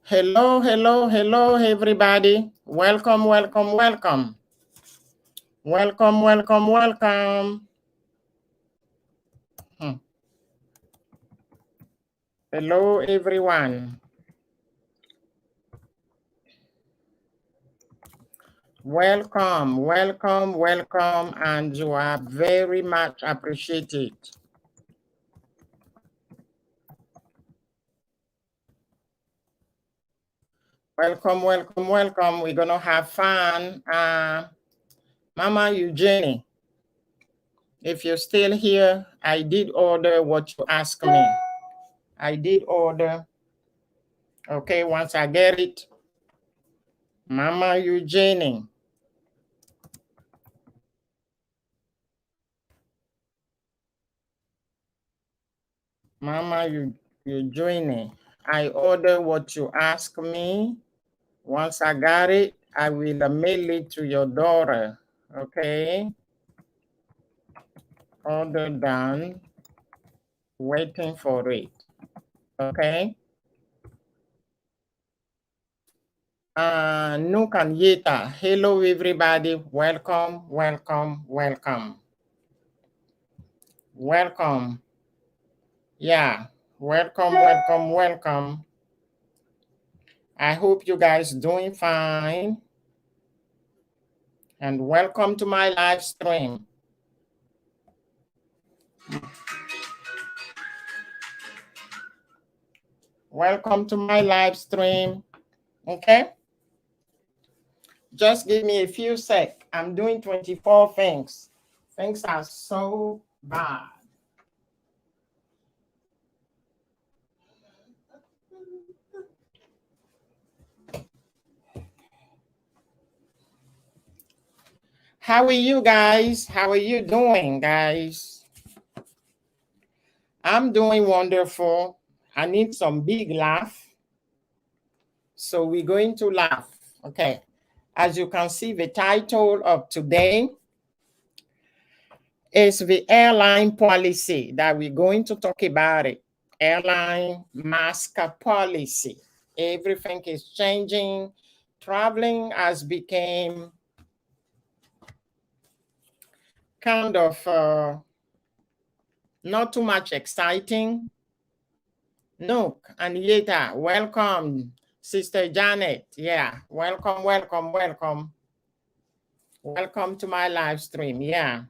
Hello, hello, hello, everybody. Welcome, welcome, welcome. Welcome, welcome, welcome. Hello, everyone. Welcome, welcome, welcome, and you are very much appreciated. Welcome, welcome, welcome. We're gonna have fun. Mama Eugenie, if you're still here, I did order what you asked me. I did order. Okay, once I get it, Mama Eugenie. Mama Eugenie, I order what you ask me. Once I got it, I will mail it to your daughter. Okay. Order done. Waiting for it. Okay. Nook and Yeta. Hello, everybody. Welcome, welcome, welcome. Welcome. Yeah. Welcome, welcome, welcome. I hope you guys doing fine. And welcome to my live stream. Welcome to my live stream. Okay. Just give me a few seconds. I'm doing 24 things. Things are so bad. How are you guys? How are you doing, guys? I'm doing wonderful. I need some big laugh. So we're going to laugh. Okay. As you can see, the title of today is the airline policy that we're going to talk about it. Airline mask policy. Everything is changing. Traveling has become kind of not too much exciting. Nook and Yeta, welcome. Sister Janet, yeah, welcome, welcome, welcome. Welcome to my live stream, yeah.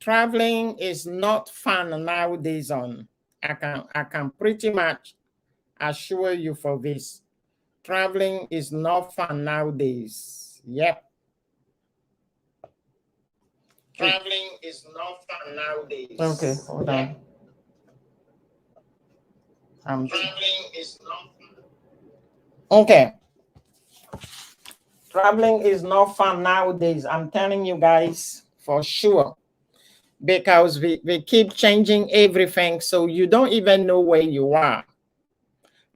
Traveling is not fun nowadays on. I can pretty much assure you for this. Traveling is not fun nowadays. Yep. Traveling is not fun nowadays. Okay, hold on. Traveling is not fun. Okay. Traveling is not fun nowadays. I'm telling you guys for sure. Because we keep changing everything. So you don't even know where you are.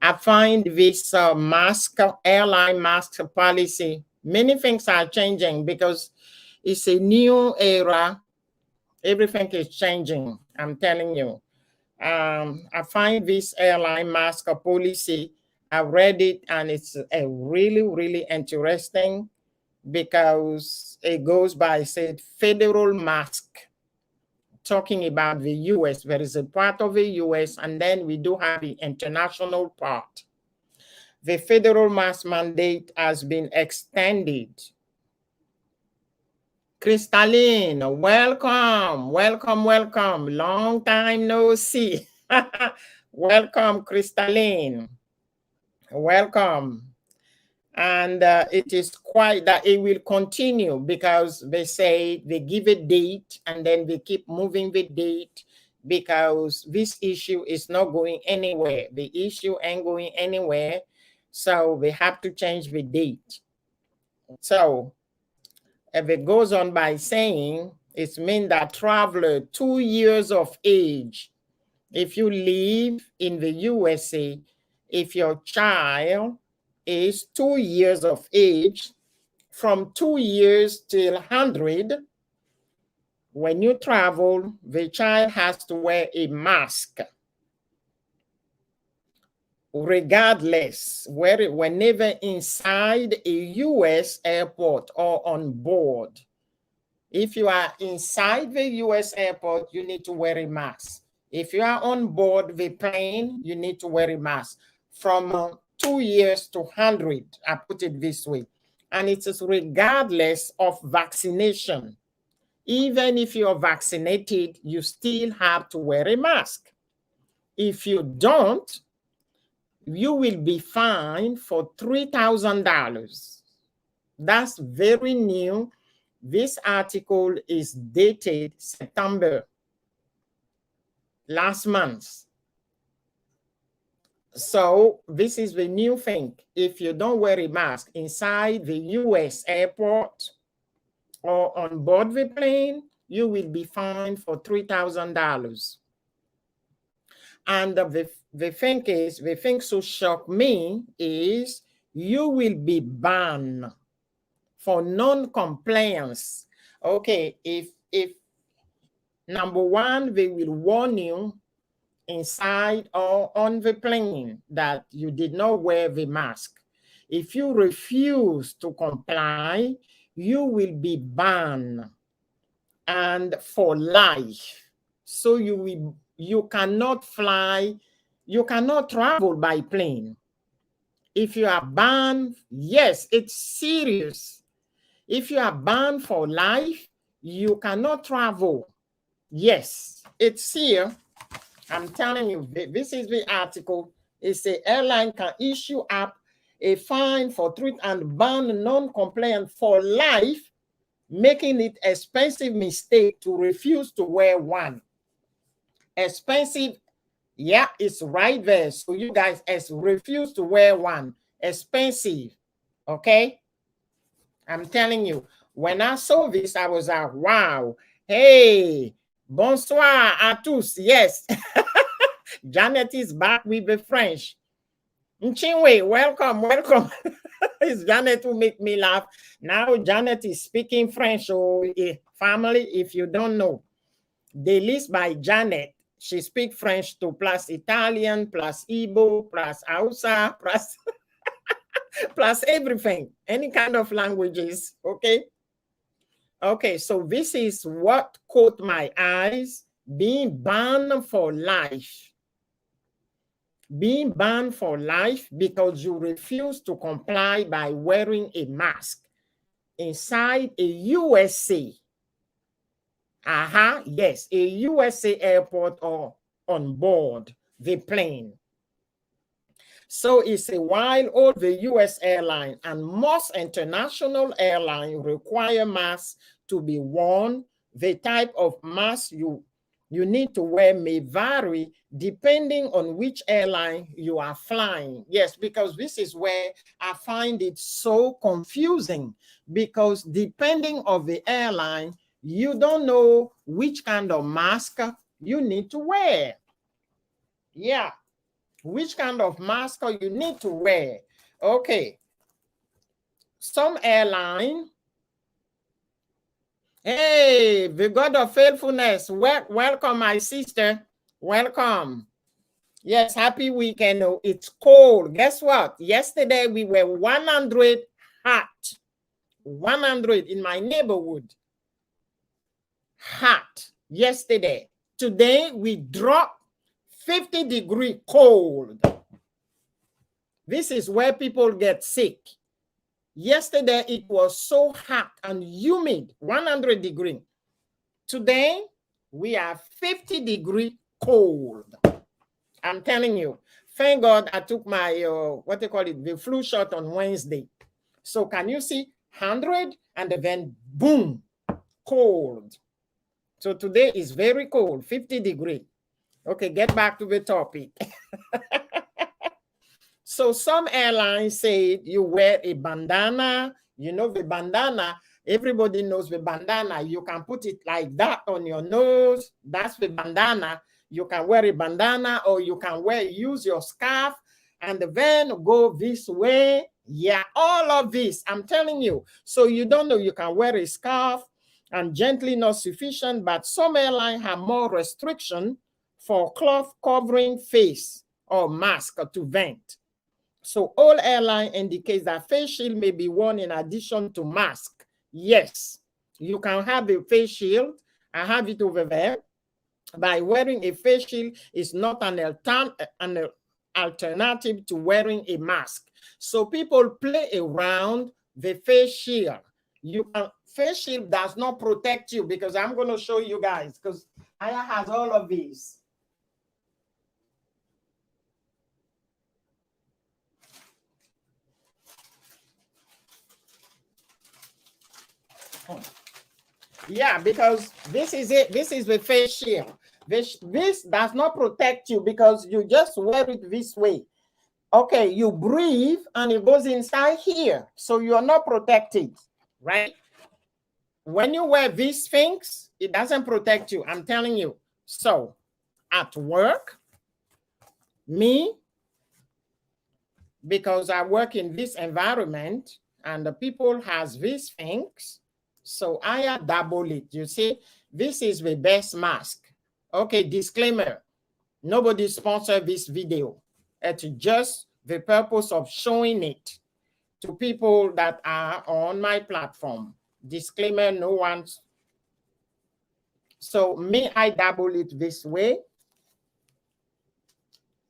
I find this airline mask policy, many things are changing because it's a new era. Everything is changing, I'm telling you. I find this airline mask policy, I read it and it's a really, really interesting because it goes by, said, federal mask. Talking about the US, there is a part of the US, and then we do have the international part. The federal mask mandate has been extended. Crystalline, welcome, welcome, welcome. Long time no see. Welcome, Crystalline. Welcome. And it is quite that it will continue because they say they give a date and then they keep moving the date because this issue is not going anywhere. The issue ain't going anywhere. So they have to change the date. So if it goes on by saying, it means that traveler 2 years of age, if you live in the USA, if your child is 2 years of age, from 2 years till 100, when you travel, the child has to wear a mask. regardless, whenever inside a US airport or on board. If you are inside the US airport, you need to wear a mask. If you are on board the plane, you need to wear a mask. From 2 years to 100, I put it this way. And it is regardless of vaccination. Even if you're vaccinated, you still have to wear a mask. If you don't, you will be fined for $3,000. That's very new. This article is dated September last month. So this is the new thing. If you don't wear a mask inside the US airport or on board the plane, you will be fined for $3,000. And the thing so shocked me is you will be banned for non-compliance. Okay, if number one, they will warn you inside or on the plane that you did not wear the mask. If you refuse to comply, you will be banned and for life. So you cannot fly, you cannot travel by plane. If you are banned, yes, it's serious. If you are banned for life, you cannot travel. Yes, it's here. I'm telling you, this is the article. It's the airline can issue up a fine for treat and ban non-compliant for life, making it expensive mistake to refuse to wear one. Expensive, yeah, it's right there. So you guys refuse to wear one. Expensive, okay? I'm telling you, when I saw this, I was like, wow. Hey, bonsoir à tous. Yes. Janet is back with the French. Nchinwe, welcome, welcome. It's Janet who make me laugh. Now Janet is speaking French. So family, if you don't know, the list by Janet, she speaks French to plus Italian, plus Igbo, plus Hausa, plus, plus everything, any kind of languages, okay? Okay, so this is what caught my eyes, being banned for life. Being banned for life because you refuse to comply by wearing a mask inside a USA. Yes, a USA airport or on board the plane. So it's a while all the US airline and most international airlines require masks to be worn. The type of mask you need to wear may vary depending on which airline you are flying. Yes, because this is where I find it so confusing, because depending on the airline, you don't know which kind of mask you need to wear. Yeah, which kind of mask you need to wear. Okay, some airline, hey, the God of faithfulness, welcome my sister, welcome. Yes, happy weekend. Oh, it's cold. Guess what? Yesterday we were 100 hot, 100 in my neighborhood. Hot yesterday. Today we dropped 50-degree cold. This is where people get sick. Yesterday it was so hot and humid, 100 degree. Today we are 50-degree cold. I'm telling you, thank God I took my, what they call it, the flu shot on Wednesday. So can you see 100 and then boom, cold. So today is very cold, 50-degree. Okay, get back to the topic. So some airlines say you wear a bandana. You know the bandana, everybody knows the bandana. You can put it like that on your nose. That's the bandana. You can wear a bandana, or you can use your scarf and then go this way. Yeah, all of this, I'm telling you. So you don't know, you can wear a scarf and gently not sufficient, but some airlines have more restriction for cloth covering face or mask to vent. So all airline indicates that face shield may be worn in addition to mask. Yes, you can have a face shield. I have it over there. By wearing a face shield is not an alternative to wearing a mask. So people play around the face shield. Face shield does not protect you, because I'm going to show you guys, because Aya has all of these. Yeah, because this is it. This is the face shield. This does not protect you because you just wear it this way. Okay, you breathe and it goes inside here. So you are not protected, right? When you wear these things, it doesn't protect you. I'm telling you. So at work, me, because I work in this environment and the people has these things, so I double it. You see, this is the best mask. Okay, disclaimer. Nobody sponsored this video. It's just the purpose of showing it to people that are on my platform. Disclaimer, no one's. So me, I double it this way.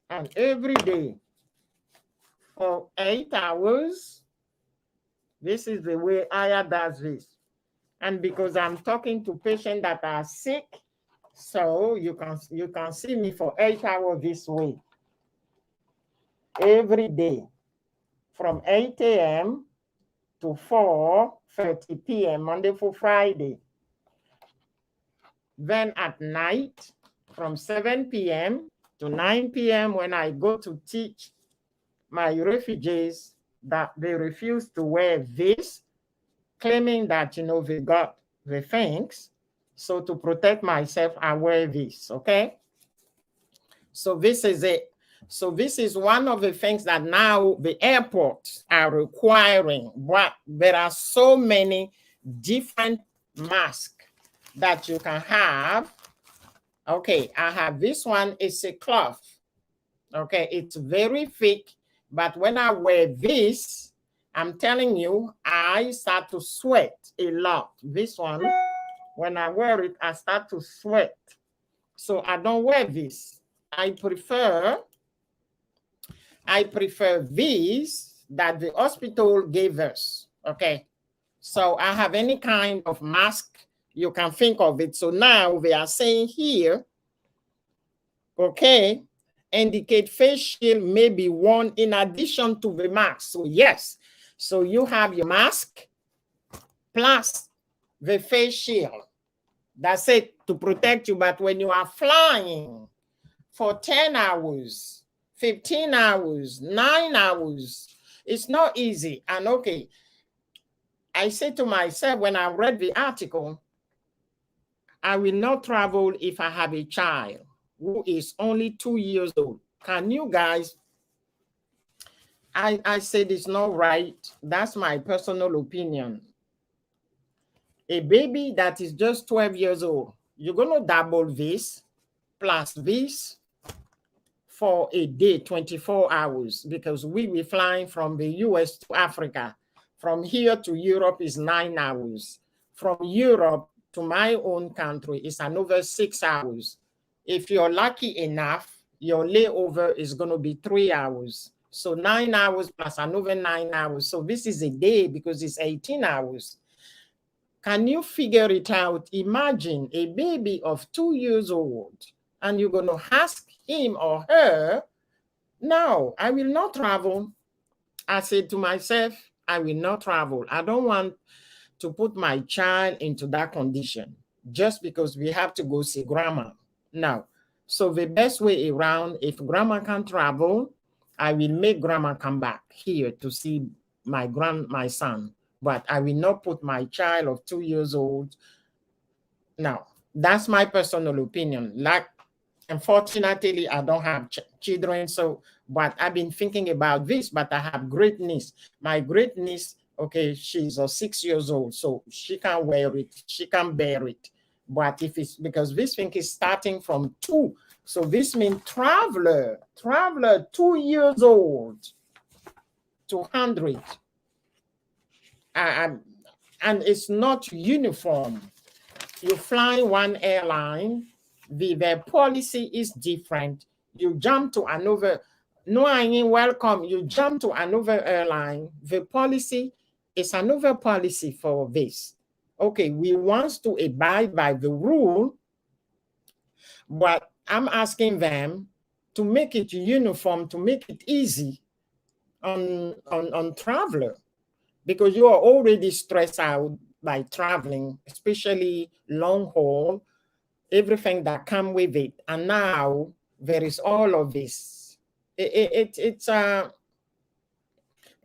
And every day for 8 hours, this is the way Aya does this. And because I'm talking to patients that are sick, so you can see me for 8 hours this way. Every day from 8 a.m. to 4:30 p.m. Monday through Friday. Then at night from 7 p.m. to 9 p.m. when I go to teach my refugees that they refuse to wear this, claiming that, you know, they got the things. So to protect myself, I wear this, okay? So this is it. So this is one of the things that now the airports are requiring. But there are so many different masks that you can have. Okay, I have this one. It's a cloth. Okay, it's very thick. But when I wear this, I'm telling you, I start to sweat a lot. This one, when I wear it, I start to sweat. So I don't wear this. I prefer these that the hospital gave us, okay? So I have any kind of mask you can think of it. So now they are saying here, okay, indicate face shield may be worn in addition to the mask. So yes, so you have your mask plus the face shield. That's it, to protect you. But when you are flying for 10 hours, 15 hours, 9 hours, it's not easy. And okay, I said to myself when I read the article, I will not travel if I have a child who is only 2 years old. Can you guys, I said it's not right. That's my personal opinion. A baby that is just 12 years old, you're going to double this plus this for a day, 24 hours, because we were flying from the US to Africa. From here to Europe is 9 hours. From Europe to my own country is another 6 hours. If you're lucky enough, your layover is going to be 3 hours. So 9 hours plus another 9 hours. So this is a day because it's 18 hours. Can you figure it out? Imagine a baby of 2 years old and you're going to ask him or her, no, I will not travel. I said to myself, I will not travel. I don't want to put my child into that condition just because we have to go see grandma. No. So the best way around, if grandma can travel, I will make grandma come back here to see my son. But I will not put my child of 2 years old. No, that's my personal opinion. Like, unfortunately, I don't have children, so, but I've been thinking about this, but I have great niece. My great niece, okay, she's 6 years old, so she can wear it, she can bear it. But if it's, because this thing is starting from 2 So this means traveler 2 years old to 100. And it's not uniform. You fly one airline, their policy is different. You jump to another, no, I mean, welcome. You jump to another airline, the policy is another policy for this. Okay, we want to abide by the rule, but I'm asking them to make it uniform, to make it easy on traveler, because you are already stressed out by traveling, especially long haul, everything that come with it. And now there is all of this. It's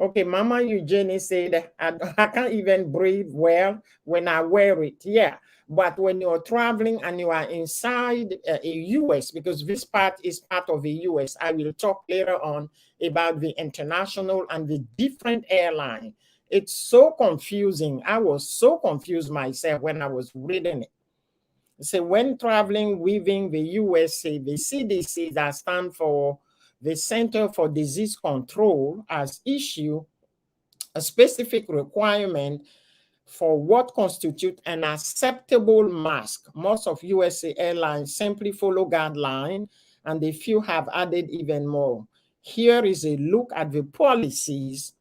okay, Mama Eugenie said, I can't even breathe well when I wear it. Yeah, but when you're traveling and you are inside a US, because this part is part of the US, I will talk later on about the international and the different airline. It's so confusing. I was so confused myself when I was reading it. So when traveling within the USA, the CDC, that stands for the Center for Disease Control, has issued a specific requirement for what constitutes an acceptable mask. Most of USA airlines simply follow guidelines, and a few have added even more. Here is a look at the policies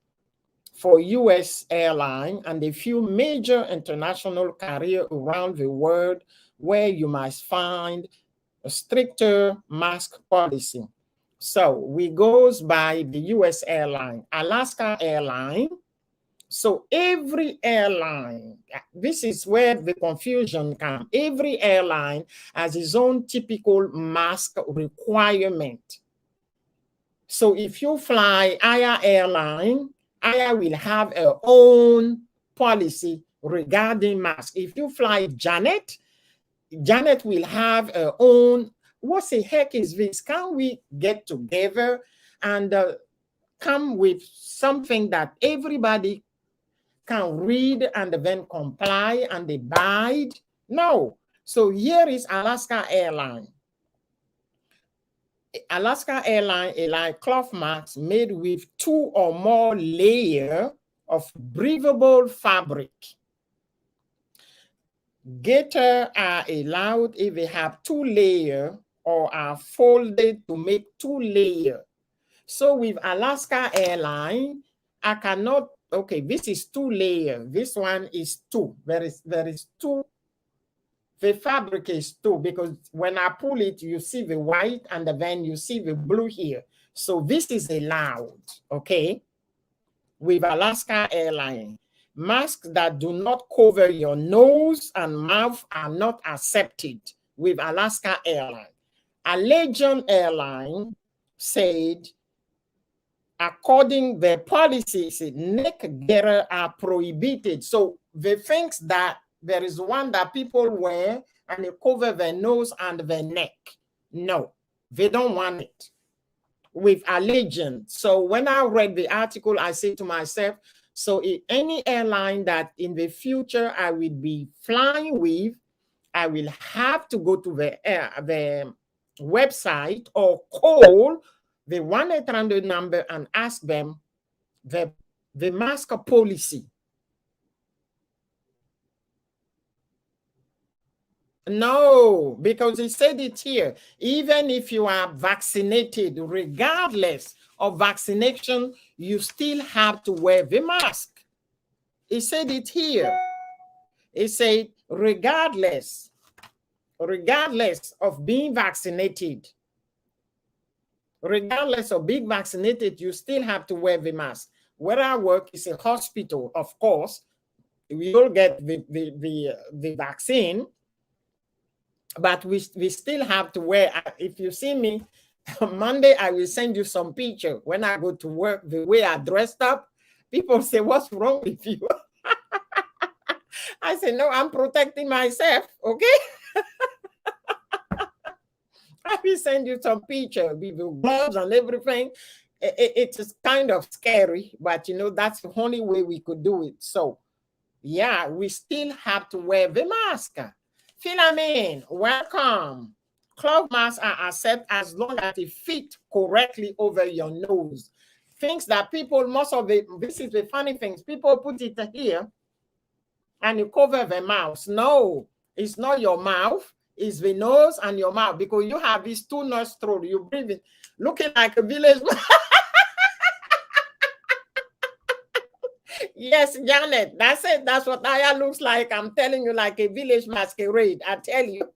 for US airline and a few major international carriers around the world where you must find a stricter mask policy. So we goes by the US airline, Alaska Airline. So every airline, this is where the confusion comes. Every airline has its own typical mask requirement. So if you fly Aya Airline, Aya will have her own policy regarding mask. If you fly Janet, Janet will have her own. What the heck is this? Can we get together and come with something that everybody can read and then comply and abide? No. So here is Alaska Airline. Alaska Airline a like cloth masks made with 2 or more layers of breathable fabric. Gaiters are allowed if they have 2 layers or are folded to make 2 layers. So with Alaska Airline, I cannot, okay, this is 2 layers. This one is 2. There is 2. The fabric is 2 because when I pull it, you see the white and then you see the blue here. So this is allowed, okay? With Alaska Airlines, masks that do not cover your nose and mouth are not accepted with Alaska Airlines. Allegiant Airline said, according their policies, neck gaiters are prohibited. So the things that there is one that people wear and they cover their nose and their neck. No, they don't want it with Allegiant. So when I read the article, I say to myself, so if any airline that in the future I will be flying with, I will have to go to the website or call the 1-800 number and ask them the mask policy. No, because he said it here. Even if you are vaccinated, regardless of vaccination, you still have to wear the mask. He said it here. He said, regardless of being vaccinated, you still have to wear the mask. Where I work is a hospital, of course. We all get the vaccine, but we still have to wear. If you see me Monday, I will send you some picture. When I go to work, the way I dressed up, people say, what's wrong with you? I say, no, I'm protecting myself, okay? I will send you some picture with the gloves and everything. It is kind of scary, but you know, that's the only way we could do it. So yeah, we still have to wear the mask. Philomene, welcome. Cloth masks are accepted as long as it fit correctly over your nose. Things that people, most of it, this is the funny things, people put it here and you cover the mouth. No, it's not your mouth, it's the nose and your mouth, because you have these two nostrils, you breathe it, looking like a village. Yes, Janet, that's it. That's what Aya looks like. I'm telling you, like a village masquerade. I tell you.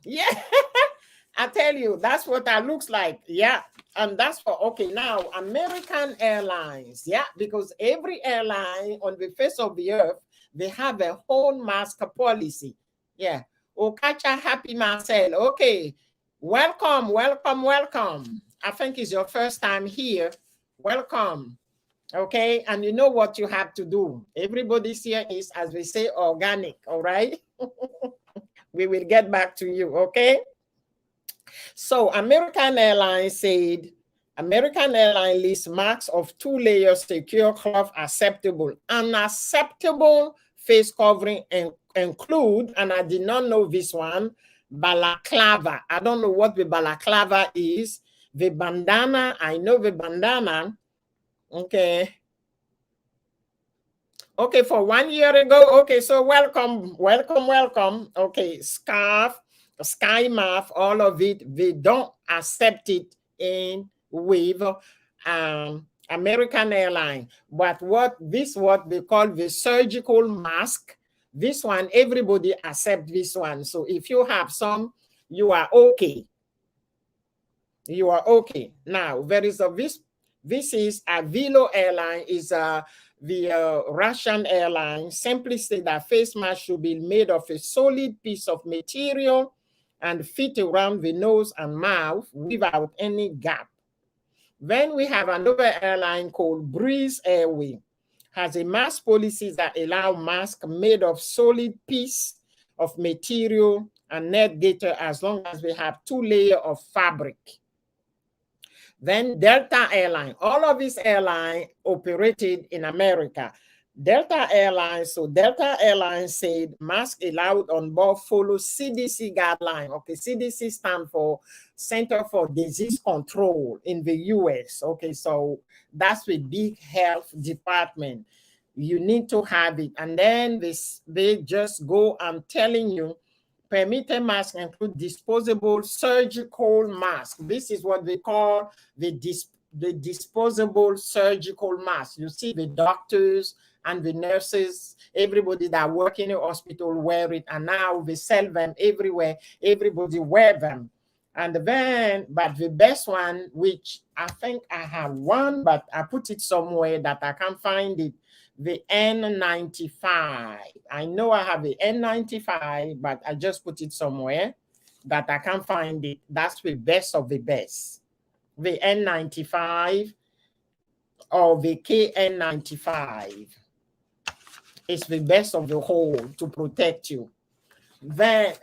Yeah, I tell you, that's what that looks like. Yeah, and that's for, okay, now American Airlines. Yeah, because every airline on the face of the earth, they have a whole mask policy. Yeah. Okacha Happy Marcel. Okay. Welcome, welcome, welcome. I think it's your first time here. Welcome. Okay. And you know what you have to do. Everybody's here is, as we say, organic. All right. We will get back to you. Okay. So American Airlines said, American Airlines lists marks of 2-layer secure cloth acceptable. Unacceptable face covering include, and I did not know this one, balaclava. I don't know what the balaclava is. The bandana, I know the bandana. Okay. Okay, for 1 year ago. Okay, so welcome, welcome, welcome. Okay, scarf, sky mask, all of it, they don't accept it in with American Airlines. But what they call the surgical mask, this one, everybody accept this one. So if you have some, you are okay. You are okay. Now, there is this is a Velo Airline, is the Russian airline, simply say that face mask should be made of a solid piece of material and fit around the nose and mouth without any gap. Then we have another airline called Breeze Airway, has a mask policy that allow mask made of solid piece of material and net gaiter as long as we have 2 layers of fabric. Then Delta Airline, all of these airlines operated in America. Delta Airlines, so Delta Airlines said mask allowed on board follow CDC guideline. Okay, CDC stand for Center for Disease Control in the US. Okay, so that's the big health department. You need to have it. And then they just go and telling you, permitted masks include disposable surgical mask. This is what they call the disposable surgical mask. You see the doctors and the nurses, everybody that work in the hospital wear it, and now they sell them everywhere. Everybody wear them. And then, but the best one, which I think I have one, but I put it somewhere that I can't find it, the N95. I know I have the N95, but I just put it somewhere that I can't find it. That's the best of the best. The N95 or the KN95 is the best of the whole to protect you. Then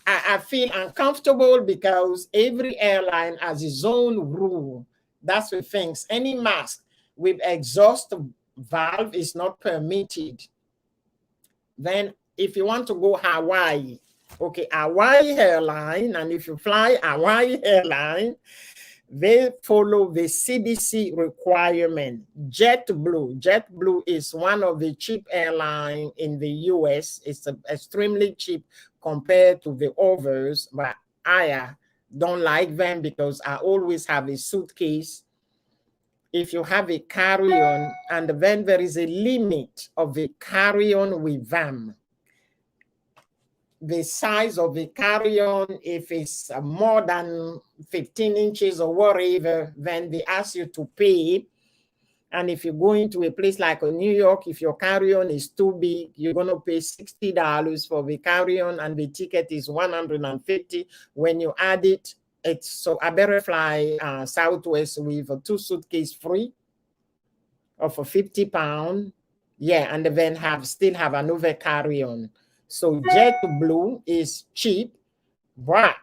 I feel uncomfortable because every airline has its own rule. That's the things. Any mask with exhaust valve is not permitted. Then if you want to go Hawaii, okay, Hawaii Airline, and if you fly Hawaii Airline, they follow the CDC requirement. JetBlue is one of the cheap airlines in the US. It's extremely cheap compared to the others, but I don't like them because I always have a suitcase. If you have a carry-on, and then there is a limit of the carry-on with them. The size of the carry-on, if it's more than 15 inches or whatever, then they ask you to pay. And if you go into a place like New York, if your carry-on is too big, you're going to pay $60 for the carry-on, and the ticket is $150. When you add it, it's so I better fly Southwest with a 2 suitcase free of for 50 pounds. Yeah, and then still have another carry-on. So JetBlue is cheap, but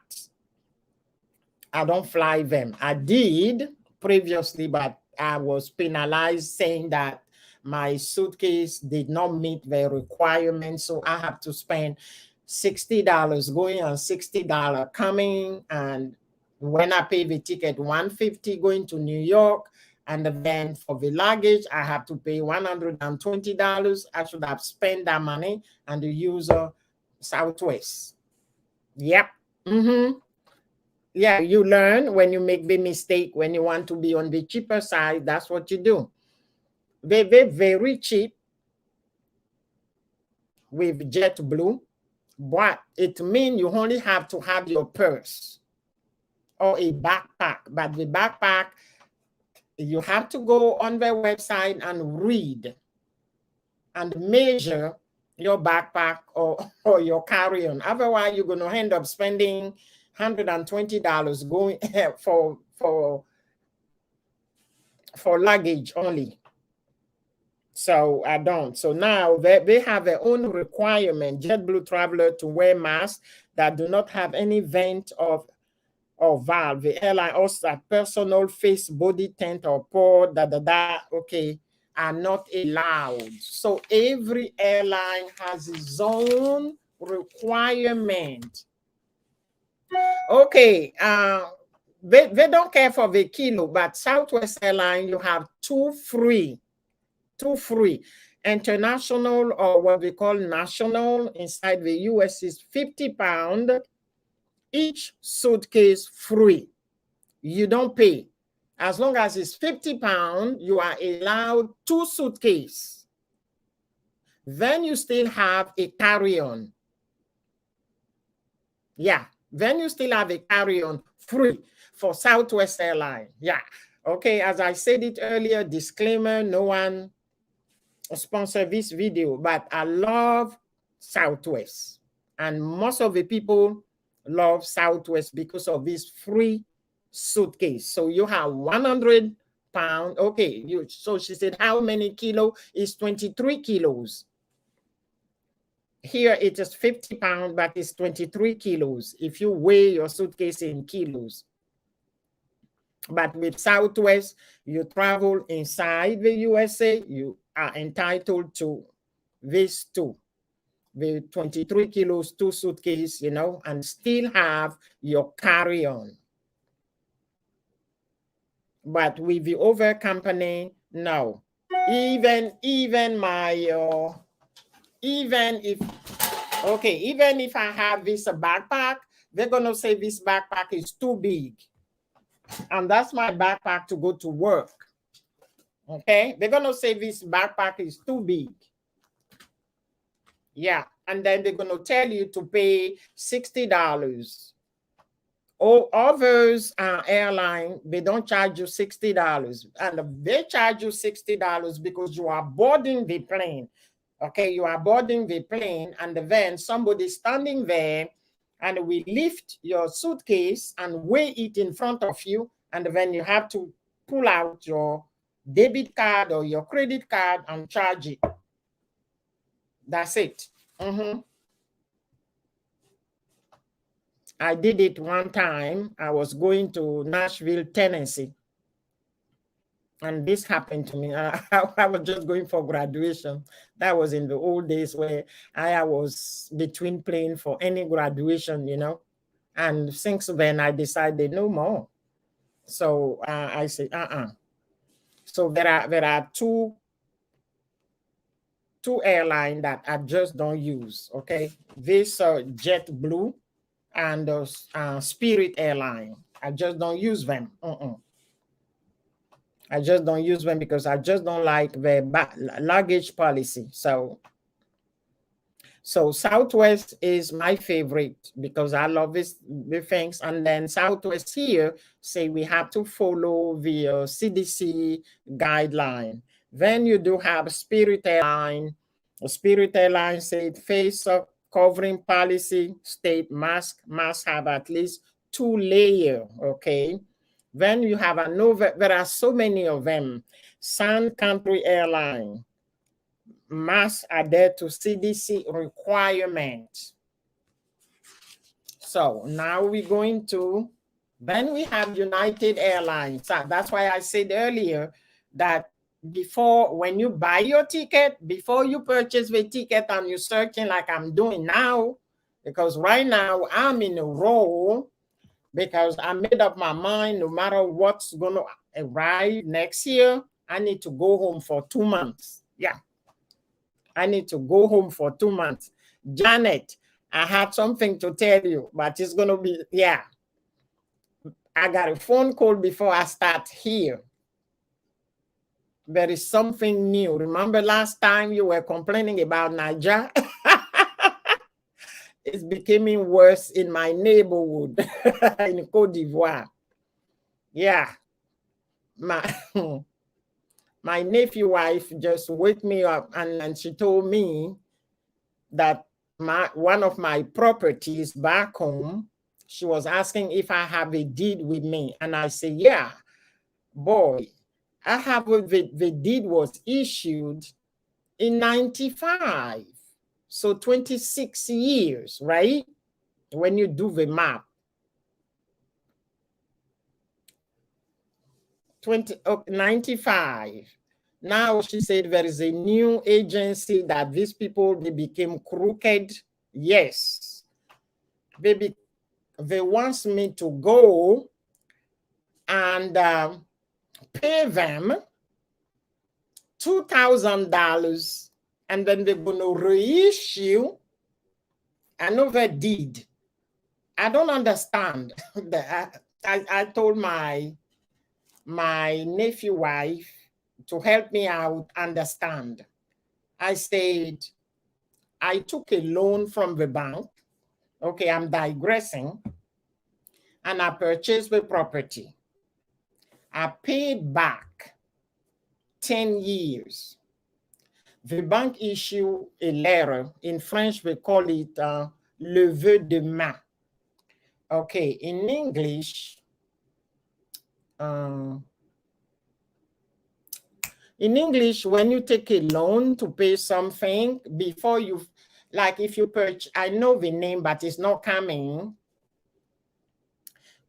I don't fly them. I did previously, but I was penalized saying that my suitcase did not meet the requirements, so I have to spend $60 going and $60 coming. And when I pay the ticket, $150 going to New York, and then for the luggage, I have to pay $120. I should have spent that money and use Southwest. Yep. Yeah, you learn when you make the mistake, when you want to be on the cheaper side, that's what you do. They're very cheap with JetBlue, but it means you only have to have your purse or a backpack. But the backpack, you have to go on their website and read and measure your backpack or your carry-on. Otherwise, you're going to end up spending $120 going for luggage only. So I don't. So now they have their own requirement, JetBlue traveler, to wear masks that do not have any vent or valve. The airline also have personal face, body tent, or port, okay, are not allowed. So every airline has its own requirement. Okay, they don't care for the kilo, but Southwest Airline, you have two free. International, or what we call national, inside the US is 50 pounds. Each suitcase free. You don't pay. As long as it's 50 pounds, you are allowed 2 suitcases. Then you still have a carry-on. Yeah, then you still have a carry-on free for Southwest Airline. Yeah, okay, as I said it earlier, disclaimer, no one sponsor this video, but I love Southwest, and most of the people love Southwest because of this free suitcase. So you have 100 pounds. Okay, so she said, how many kilo? Is 23 kilos. Here it is 50 pounds, but it's 23 kilos if you weigh your suitcase in kilos. But with Southwest, you travel inside the USA, you are entitled to this too. The 23 kilos, 2 suitcases, you know, and still have your carry-on. But with the other company, no. Even if I have this backpack, they're gonna say this backpack is too big. And that's my backpack to go to work. Okay, they're gonna say this backpack is too big. Yeah, and then they're gonna tell you to pay $60. All others airline, they don't charge you $60, and they charge you $60 because you are boarding the plane. Okay, you are boarding the plane, and then somebody standing there, and we lift your suitcase and weigh it in front of you, and then you have to pull out your debit card or your credit card and charge it. That's it. I did it one time. I was going to Nashville, Tennessee, and this happened to me. I was just going for graduation. That was in the old days where I was between playing for any graduation, you know. And since then, I decided no more. So I said, So there are two airlines that I just don't use. Okay, this JetBlue and Spirit Airline. I just don't use them. I just don't use them because I just don't like the luggage policy. So Southwest is my favorite because I love the things. And then Southwest here say we have to follow the CDC guideline. Then you do have Spirit Airline. Spirit Airline said face covering policy state mask must have at least 2 layers. Okay. Then you have another, there are so many of them. Sun Country Airline, masks adhere to CDC requirements. So now we're going to, then we have United Airlines. That's why I said earlier that before, when you buy your ticket, before you purchase the ticket and you're searching like I'm doing now, because right now I'm in a role, because I made up my mind, no matter what's going to arrive next year, I need to go home for 2 months. Yeah. I need to go home for 2 months. Janet, I had something to tell you, but it's going to be, yeah. I got a phone call before I start here. There is something new. Remember last time you were complaining about Niger? It's becoming worse in my neighborhood in Cote d'Ivoire. Yeah. My nephew wife just woke me up and she told me that one of my properties back home, she was asking if I have a deed with me. And I said, yeah, boy, I have the deed was issued in 95. So 26 years, right? When you do the math. 95. Now she said there is a new agency that these people, they became crooked. Yes. They want me to go and pay them $2,000, and then they're going to reissue another deed. I don't understand. I told my nephew wife to help me out understand. I said, I took a loan from the bank. Okay, I'm digressing. And I purchased the property. I paid back 10 years. The bank issued a letter. In French, we call it levée de main. Okay, in English, when you take a loan to pay something, before you, like if you purchase, I know the name, but it's not coming.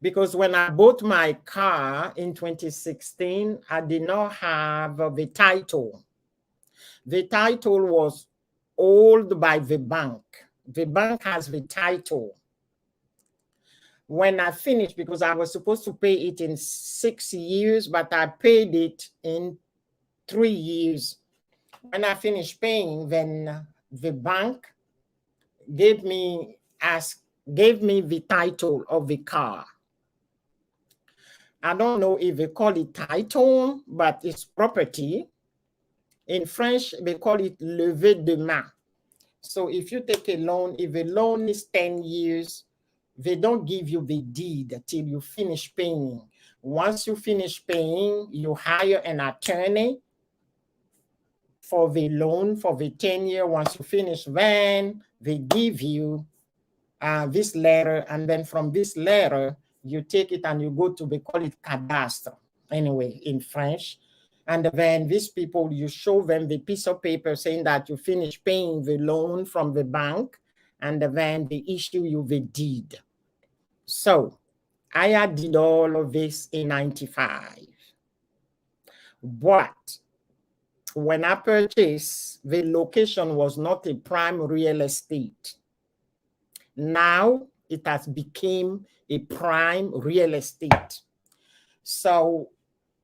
Because when I bought my car in 2016, I did not have the title. The title was owned by the bank. The bank has the title. When I finished, because I was supposed to pay it in 6 years, but I paid it in 3 years. When I finished paying, then the bank gave me the title of the car. I don't know if they call it title, but it's property. In French, they call it levée de main. So if you take a loan, if the loan is 10 years, they don't give you the deed till you finish paying. Once you finish paying, you hire an attorney for the loan for the 10 year. Once you finish, then they give you this letter. And then from this letter, you take it and you go to, they call it cadastre, anyway, in French. And then these people, you show them the piece of paper saying that you finish paying the loan from the bank, and then they issue you the deed. So I did all of this in 95. But when I purchased, the location was not a prime real estate. Now it has become a prime real estate. So,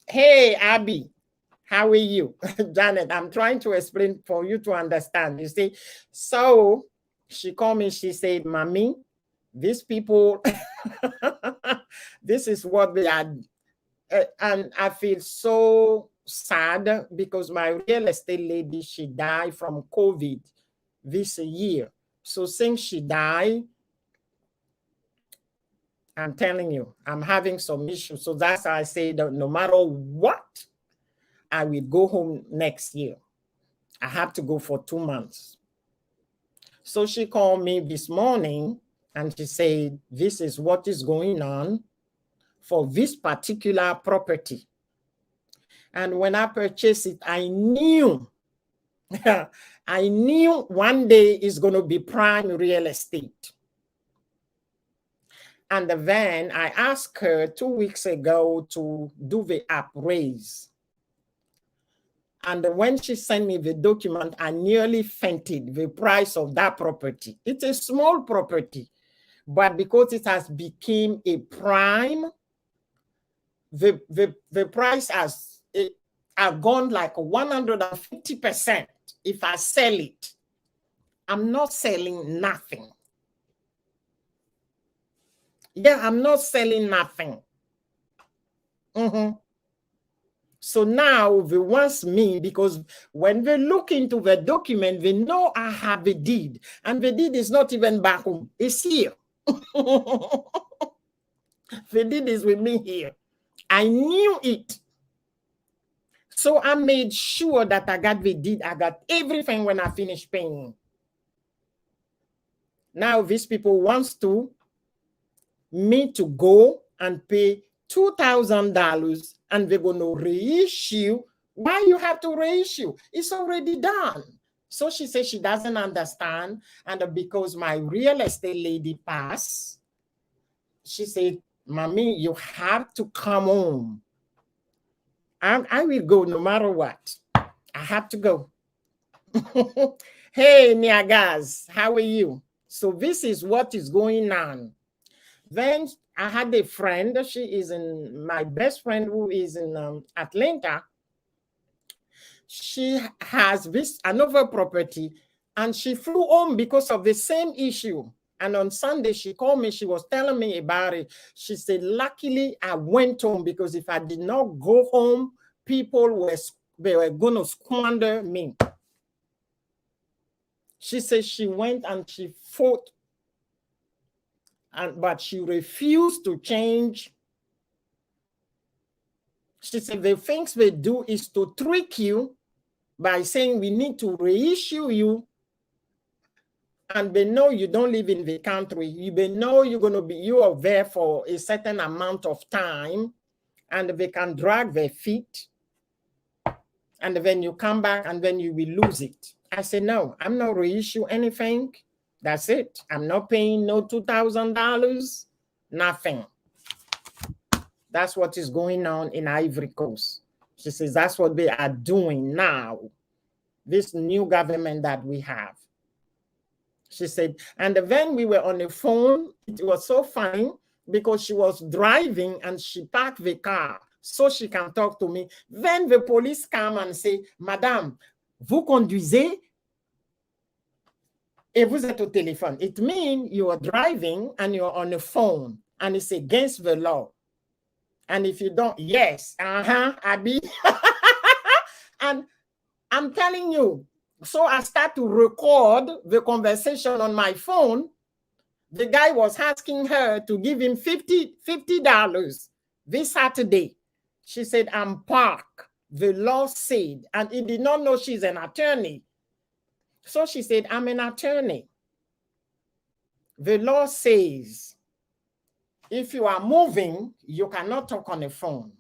hey, Abby, how are you? Janet, I'm trying to explain for you to understand. You see, so she called me, she said, Mommy, these people, this is what they are. And I feel so sad because my real estate lady, she died from COVID this year. So since she died, I'm telling you, I'm having some issues. So that's why I say that no matter what, I will go home next year. I have to go for 2 months. So she called me this morning and she said, this is what is going on for this particular property. And when I purchased it, I knew, I knew one day it's going to be prime real estate. And then I asked her 2 weeks ago to do the appraise. And when she sent me the document, I nearly fainted. The price of that property. It's a small property, but because it has become a prime, the price has gone like 150%. If I sell it, I'm not selling nothing. Yeah, I'm not selling nothing. So now they want me, because when they look into the document, they know I have a deed, and the deed is not even back home. It's here. The deed is with me here. I knew it. So I made sure that I got the deed. I got everything when I finished paying. Now these people wants me to go and pay $2,000, and they're going to reissue. Why you have to reissue? It's already done. So she says she doesn't understand. And because my real estate lady passed, she said, Mommy, you have to come home. I will go no matter what. I have to go. Hey, Niagas, how are you? So this is what is going on. Then I had a friend. She is my best friend who is in Atlanta. She has another property, and she flew home because of the same issue. And on Sunday, she called me. She was telling me about it. She said, luckily, I went home, because if I did not go home, people were going to squander me. She said she went and she fought, but she refused to change. She said the things they do is to trick you by saying we need to reissue you, and they know you don't live in the country. They know you are there for a certain amount of time, and they can drag their feet, and then you come back and then you will lose it. I said, no, I'm not reissue anything. That's it. I'm not paying no $2,000, nothing. That's what is going on in Ivory Coast. She says that's what they are doing now, this new government that we have. She said, and then we were on the phone. It was so funny because she was driving and she parked the car so she can talk to me. Then the police come and say, Madame, vous conduisez et vous êtes au téléphone. It means you are driving and you're on the phone, and it's against the law. And if you don't, yes, Abby. And I'm telling you, so I start to record the conversation on my phone. The guy was asking her to give him $50 this Saturday. She said, I'm parked. The law said, and he did not know she's an attorney. So she said, I'm an attorney. The law says, if you are moving, you cannot talk on the phone.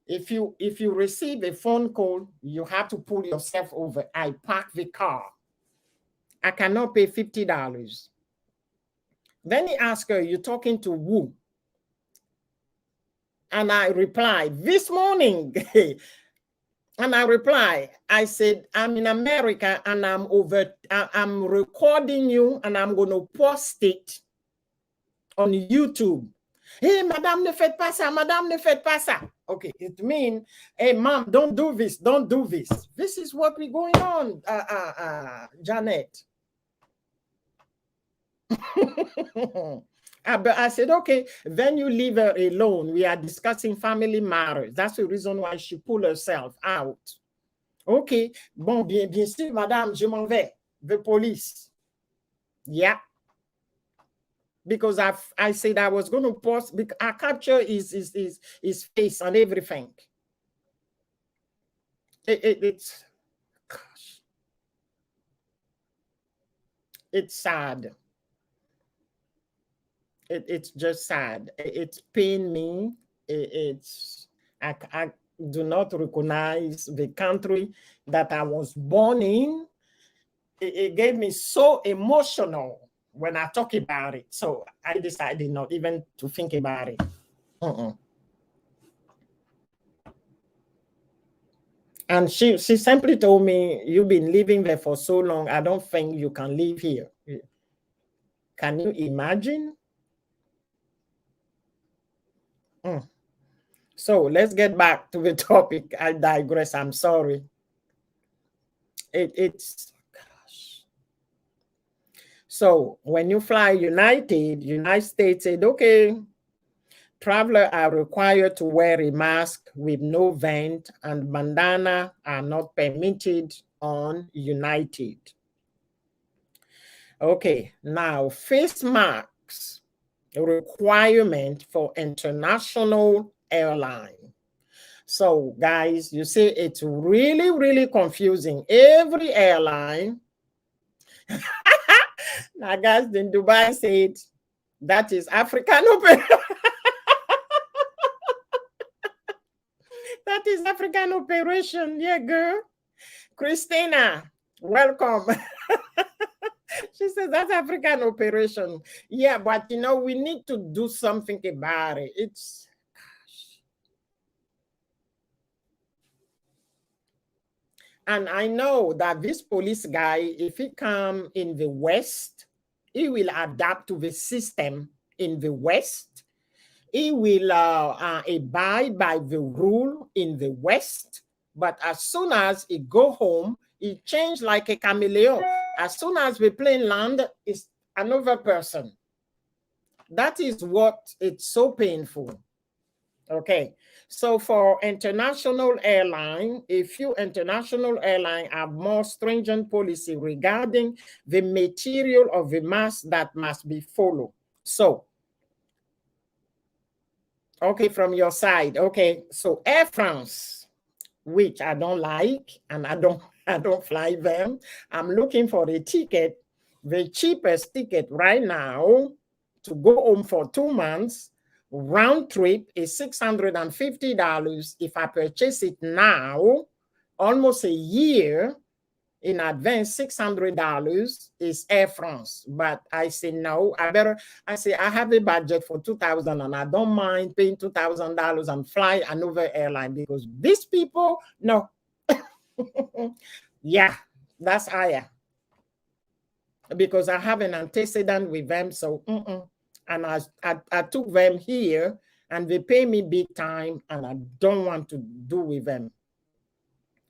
If you receive a phone call, you have to pull yourself over. I park the car. I cannot pay $50. Then he asked her, you're talking to who? And I replied, this morning. And I replied, I said, I'm in America and I'm recording you and I'm going to post it on YouTube. Hey, madame, ne faites pas ça. Madame, ne faites pas ça. Okay, it means, hey, mom, don't do this. Don't do this. This is what we're going on, Janet. But I said, okay, then you leave her alone. We are discussing family matters. That's the reason why she pulled herself out. Okay, bon, bien sûr, madame, je m'en vais. The police. Yeah. Because I said I was going to post, because I capture his face and everything. It's, gosh. It's sad. It's just sad. It's pained me. I do not recognize the country that I was born in. It gave me so emotional when I talk about it. So I decided not even to think about it. And she simply told me, you've been living there for so long, I don't think you can live here. Can you imagine? Mm. So let's get back to the topic. I digress. I'm sorry. It's gosh. So when you fly United States said, okay, travelers are required to wear a mask with no vent, and bandana are not permitted on United. Okay, now face masks requirement for international airline. So guys, you see, it's really, really confusing. Every airline, now guys in Dubai said, that is African operation. That is African operation. Yeah, girl. Christina, welcome. She says that's African operation. Yeah, but you know, we need to do something about it. It's gosh. And I know that this police guy, if he come in the West, he will adapt to the system in the West. He will abide by the rule in the West. But as soon as he go home, he change like a chameleon. As soon as the plane land, it's another person. That is what it's so painful. Okay, so for international airline, a few international airline have more stringent policy regarding the material of the mask that must be followed. So, okay, from your side, okay, so Air France, which I don't like, and I don't fly them. I'm looking for a ticket, the cheapest ticket right now to go home for 2 months. Round trip is $650. If I purchase it now, almost a year in advance, $600 is Air France. But I say no, I say I have a budget for 2,000 and I don't mind paying $2,000 and fly another airline, because these people, no. Yeah, that's higher. Because I have an antecedent with them, so and I took them here and they pay me big time and I don't want to do with them.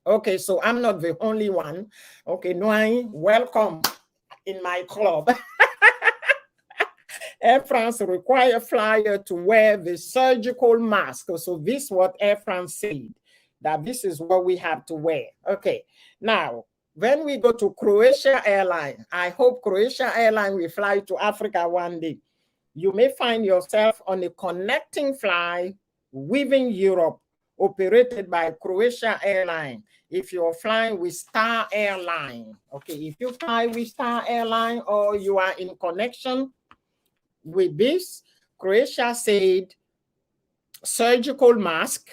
Okay, so I'm not the only one. Okay, Noai, welcome in my club. Air France require flyer to wear the surgical mask. So this is what Air France said, that this is what we have to wear. Okay, now when we go to Croatia Airline, I hope Croatia Airline will fly to Africa one day. You may find yourself on a connecting flight within Europe, operated by Croatia Airline. If you're flying with Star Airline, okay, if you fly with Star Airline or you are in connection with this, Croatia said surgical mask,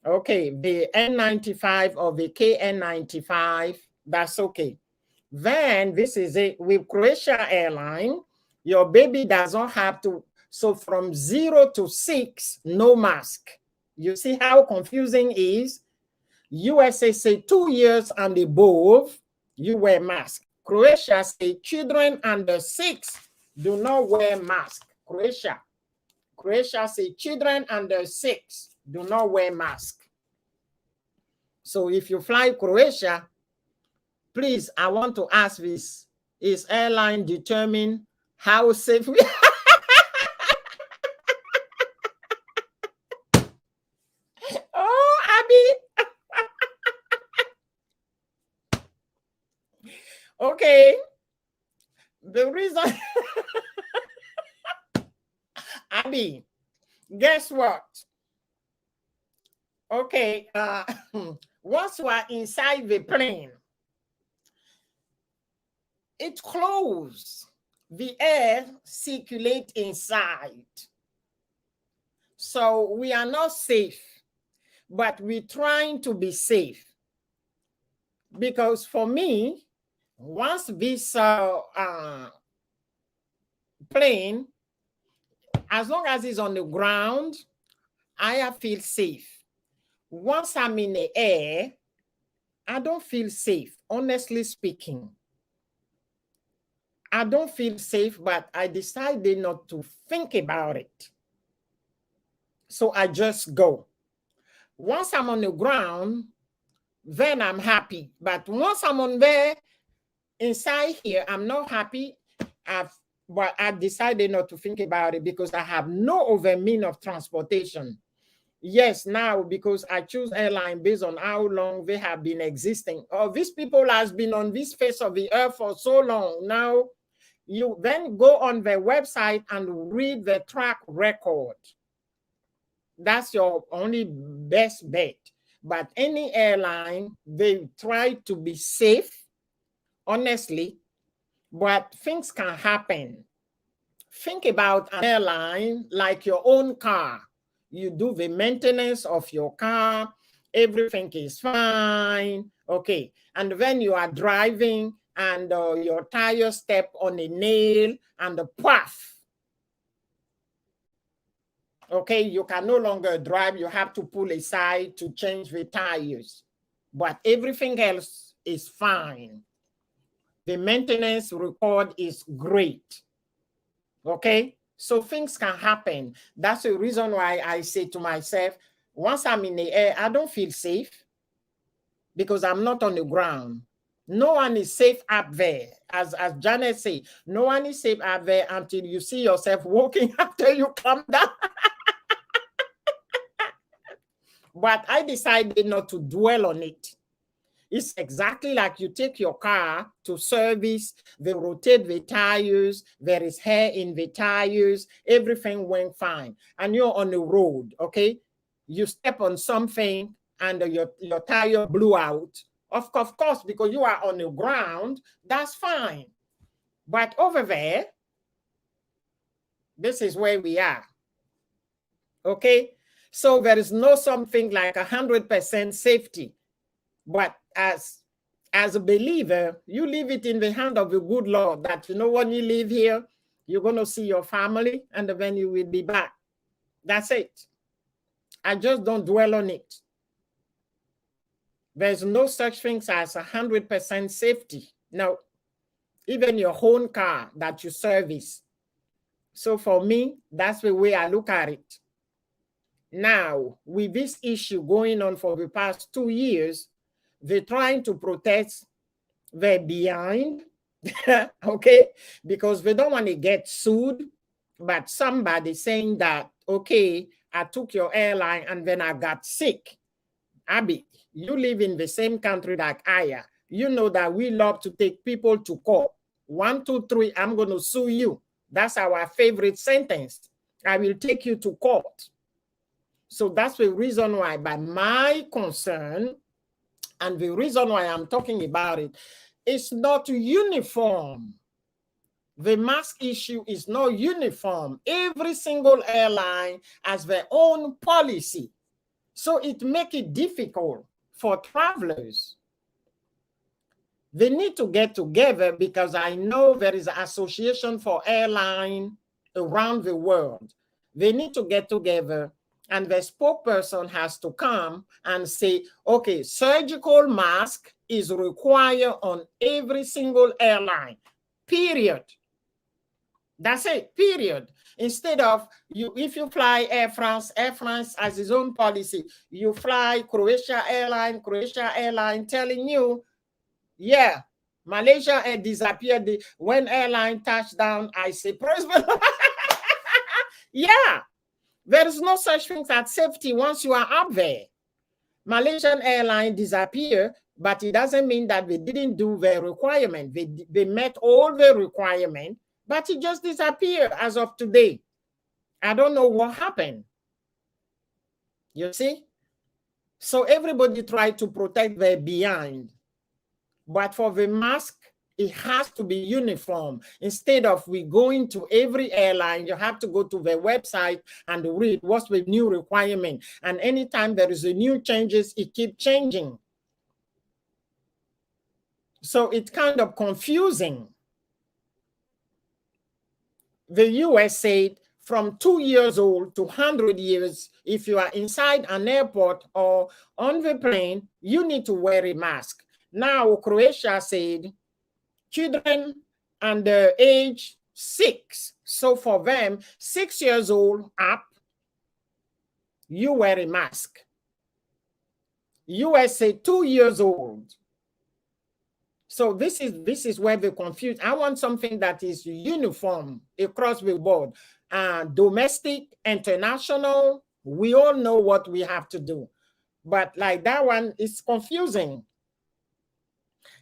okay, the N95 or the KN95, that's okay. Then this is it with Croatia Airline, your baby doesn't have to, so from 0 to 6, no mask. You see how confusing it is? USA say 2 years and above, you wear mask. Croatia say children under 6 do not wear mask. Croatia say children under 6 do not wear mask. So if you fly Croatia, please, I want to ask this. Is airline determine how safe we Oh, Abby. Okay. The reason Abby, guess what? Okay, once we are inside the plane, it closes. The air circulates inside. So we are not safe, but we're trying to be safe. Because for me, once this plane, as long as it's on the ground, I feel safe. once I'm in the air, I don't feel safe, honestly speaking. I don't feel safe, but I decided not to think about it. So I just go. Once I'm on the ground, then I'm happy. But once I'm on there, inside here, I'm not happy. But I decided not to think about it because I have no other mean of transportation. Yes, now because I choose airline based on how long they have been existing. Oh, these people has been on this face of the earth for so long. Now, you then go on their website and read the track record. That's your only best bet. But any airline, they try to be safe, honestly, but things can happen. Think about an airline like your own car. You do the maintenance of your car, everything is fine, okay. And then you are driving and your tire step on a nail and the puff. Okay, you can no longer drive, you have to pull aside to change the tires. But everything else is fine. The maintenance record is great. Okay, so things can happen. That's the reason why I say to myself, once I'm in the air, I don't feel safe because I'm not on the ground. No one is safe up there. As Janet said, no one is safe up there until you see yourself walking after you come down. But I decided not to dwell on it. It's exactly like you take your car to service, they rotate the tires, there is hair in the tires, everything went fine. And you're on the road, okay? You step on something and your tire blew out. Of course, because you are on the ground, that's fine. But over there, this is where we are, okay? So there is no something like 100% safety. But as a believer, you leave it in the hand of the good Lord that, you know, when you leave here, you're going to see your family and then you will be back. That's it. I just don't dwell on it. There's no such thing as 100% safety. No, even your own car that you service. So for me, that's the way I look at it. Now, with this issue going on for the past 2 years, they're trying to protect their behind, okay, because they don't want to get sued, but somebody saying that, okay, I took your airline and then I got sick. Abby, you live in the same country like I am. You know that we love to take people to court. 1, 2, 3, I'm going to sue you. That's our favorite sentence. I will take you to court. So that's the reason why, by my concern, and the reason why I'm talking about it, it's not uniform. The mask issue is not uniform. Every single airline has their own policy. So it makes it difficult for travelers. They need to get together because I know there is an association for airline around the world. They need to get together and the spokesperson has to come and say, okay, surgical mask is required on every single airline, period. That's it, period. Instead of, if you fly Air France has its own policy. You fly Croatia Airline telling you, yeah, Malaysia had disappeared. When airline touched down, I say, praise the Lord. Yeah. There is no such thing as safety once you are up there. Malaysian airline disappeared, but it doesn't mean that they didn't do their requirement. They met all the requirements, but it just disappeared as of today. I don't know what happened. You see? So everybody tried to protect their behind. But for the mask, it has to be uniform. Instead of we going to every airline, you have to go to their website and read what's the new requirement. And anytime there is a new changes, it keeps changing. So it's kind of confusing. The US said from 2 years old to 100 years, if you are inside an airport or on the plane, you need to wear a mask. Now, Croatia said children under age 6. So for them, 6 years old up, you wear a mask. USA 2 years old. So this is where they confuse. I want something that is uniform across the board. Domestic, international, we all know what we have to do. But like that one is confusing.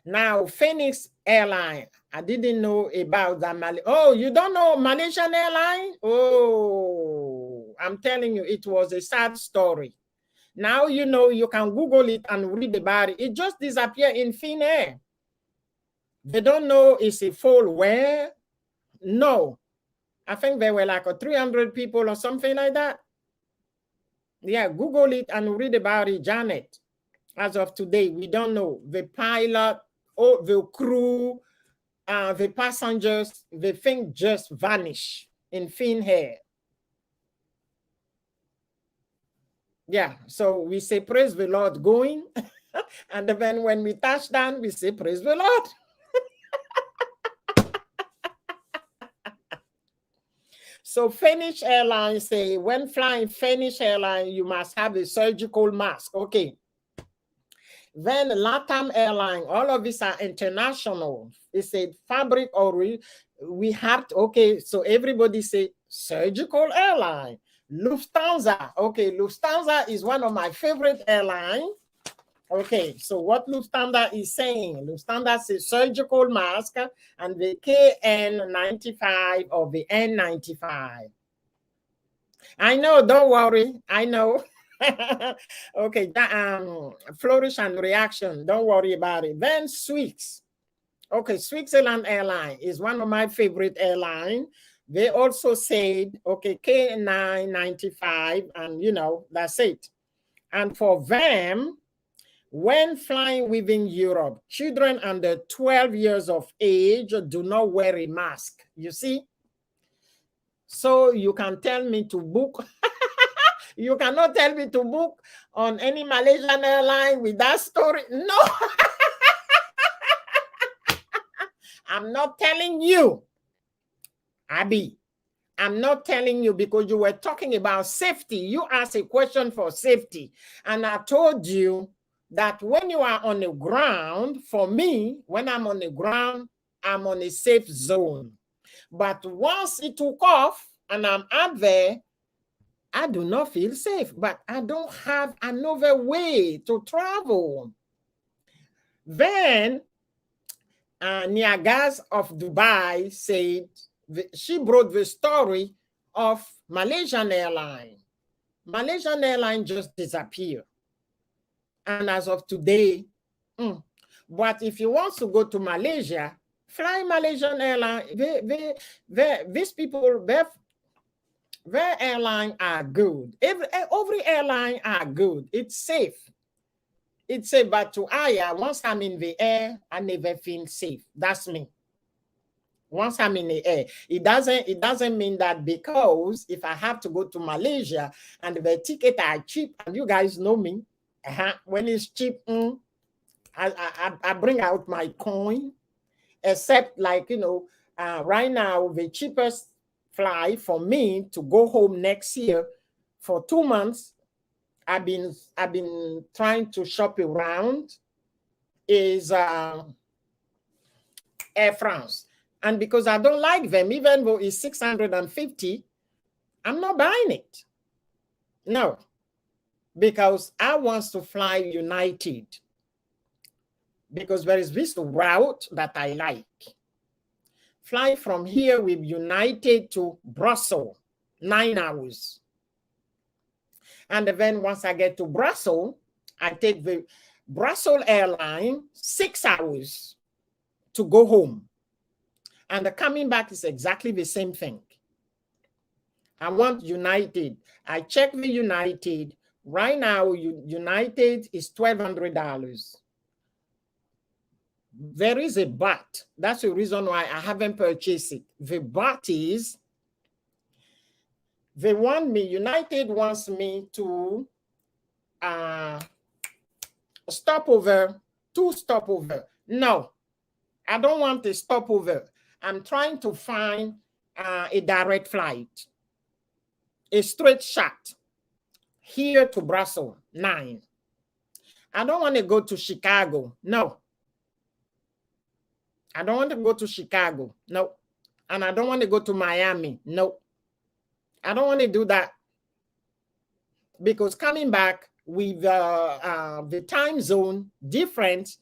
Now, Phoenix Airline, I didn't know about that. Oh, you don't know Malaysian Airline? Oh, I'm telling you, it was a sad story. Now you know, you can Google it and read about it. It just disappeared in thin air. They don't know it's a fall where? No. I think there were like 300 people or something like that. Yeah, Google it and read about it, Janet. As of today, we don't know. The pilot, or the crew, the passengers, the thing just vanish in thin air. Yeah, so we say, praise the Lord going. And then when we touch down, we say, praise the Lord. So Finnish Airlines say, when flying Finnish Airline, you must have a surgical mask. Okay. Then LATAM Airline, all of these are international. It's a fabric or we have to, okay, so everybody say surgical airline. Lufthansa, okay, Lufthansa is one of my favorite airlines. Okay, so what Lufthansa is saying, Lufthansa says surgical mask and the KN95 or the N95. I know, don't worry, I know. Okay, flourish and reaction, don't worry about it. Then Swiss. Okay, Switzerland Airline is one of my favorite airlines. They also said, okay, K995, and you know, that's it. And for them, when flying within Europe, children under 12 years of age do not wear a mask. You see? So you can tell me to book. You cannot tell me to book on any Malaysian airline with that story. No. I'm not telling you, Abby. I'm not telling you because you were talking about safety. You asked a question for safety. And I told you that when you are on the ground, for me, when I'm on the ground, I'm on a safe zone. But once it took off and I'm out there, I do not feel safe, but I don't have another way to travel. Then Niagas of Dubai said, she brought the story of Malaysian Airline. Malaysian Airline just disappeared. And as of today, but if you want to go to Malaysia, fly Malaysian Airline. These people, their airline are good. Every airline are good. It's safe. It's safe, but to Aya, once I'm in the air, I never feel safe. That's me. Once I'm in the air, it doesn't mean that because if I have to go to Malaysia and the ticket are cheap, and you guys know me, when it's cheap, I bring out my coin, except like, you know, right now, the cheapest fly for me to go home next year for 2 months, I've been trying to shop around, is Air France. And because I don't like them, even though it's 650, I'm not buying it. No, because I want to fly United. Because there is this route that I like. Fly from here with United to Brussels, 9 hours. And then once I get to Brussels, I take the Brussels airline 6 hours to go home. And the coming back is exactly the same thing. I want United. I check the United. Right now, United is $1,200. There is a but. That's the reason why I haven't purchased it. The but is They want me, United wants me to stopover, 2 stopover. No, I don't want a stopover. I'm trying to find a direct flight, a straight shot here to Brussels, 9. I don't want to go to Chicago. No. I don't want to go to Chicago. No. And I don't want to go to Miami. No. I don't want to do that. Because coming back with the time zone difference,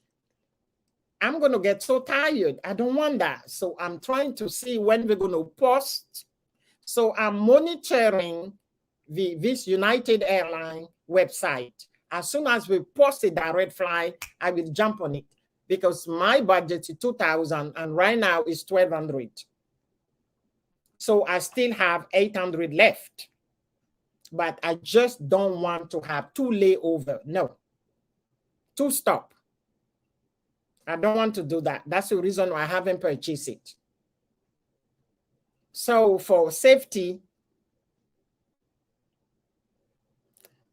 I'm going to get so tired. I don't want that. So I'm trying to see when we're going to post. So I'm monitoring this United Airlines website. As soon as we post a direct flight, I will jump on it because my budget is 2,000 and right now is 1,200. So I still have 800 left. But I just don't want to have 2 layover. No. 2 stop. I don't want to do that. That's the reason why I haven't purchased it. So for safety,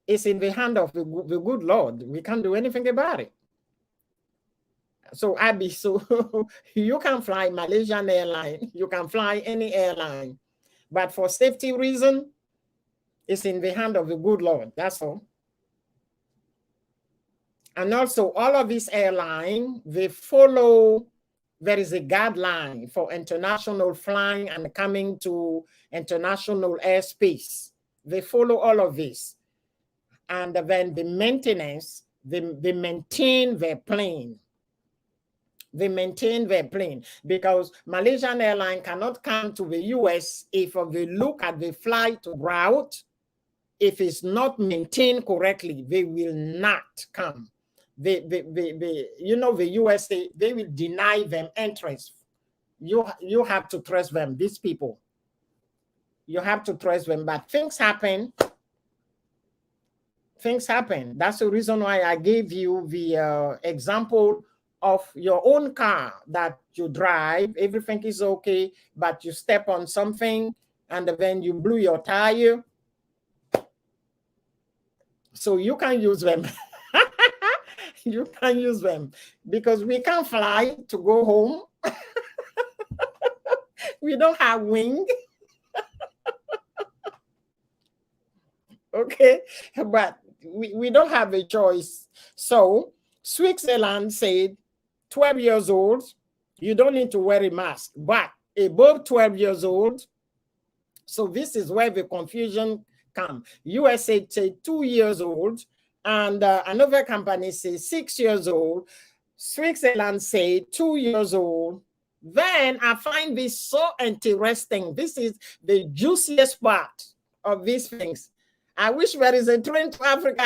it's in the hand of the good Lord. We can't do anything about it. So Abby, so you can fly Malaysian airline, you can fly any airline, but for safety reason, it's in the hand of the good Lord. That's all. And also all of these airlines, they follow, there is a guideline for international flying and coming to international airspace. They follow all of this. And then the maintenance, they maintain their plane. They maintain their plane because Malaysian Airlines cannot come to the US if they look at the flight route. If it's not maintained correctly, they will not come. You know, the USA, they will deny them entrance. You have to trust them, these people. You have to trust them, but things happen. Things happen. That's the reason why I gave you the example of your own car that you drive. Everything is okay, but you step on something and then you blew your tire. So you can use them. You can use them because we can't fly to go home. We don't have wing. Okay, but we don't have a choice. So Switzerland said 12 years old, you don't need to wear a mask, but above 12 years old, so this is where the confusion comes. USA said 2 years old, and another company says 6 years old. Switzerland said 2 years old. Then I find this so interesting. This is the juiciest part of these things. I wish there is a train to Africa.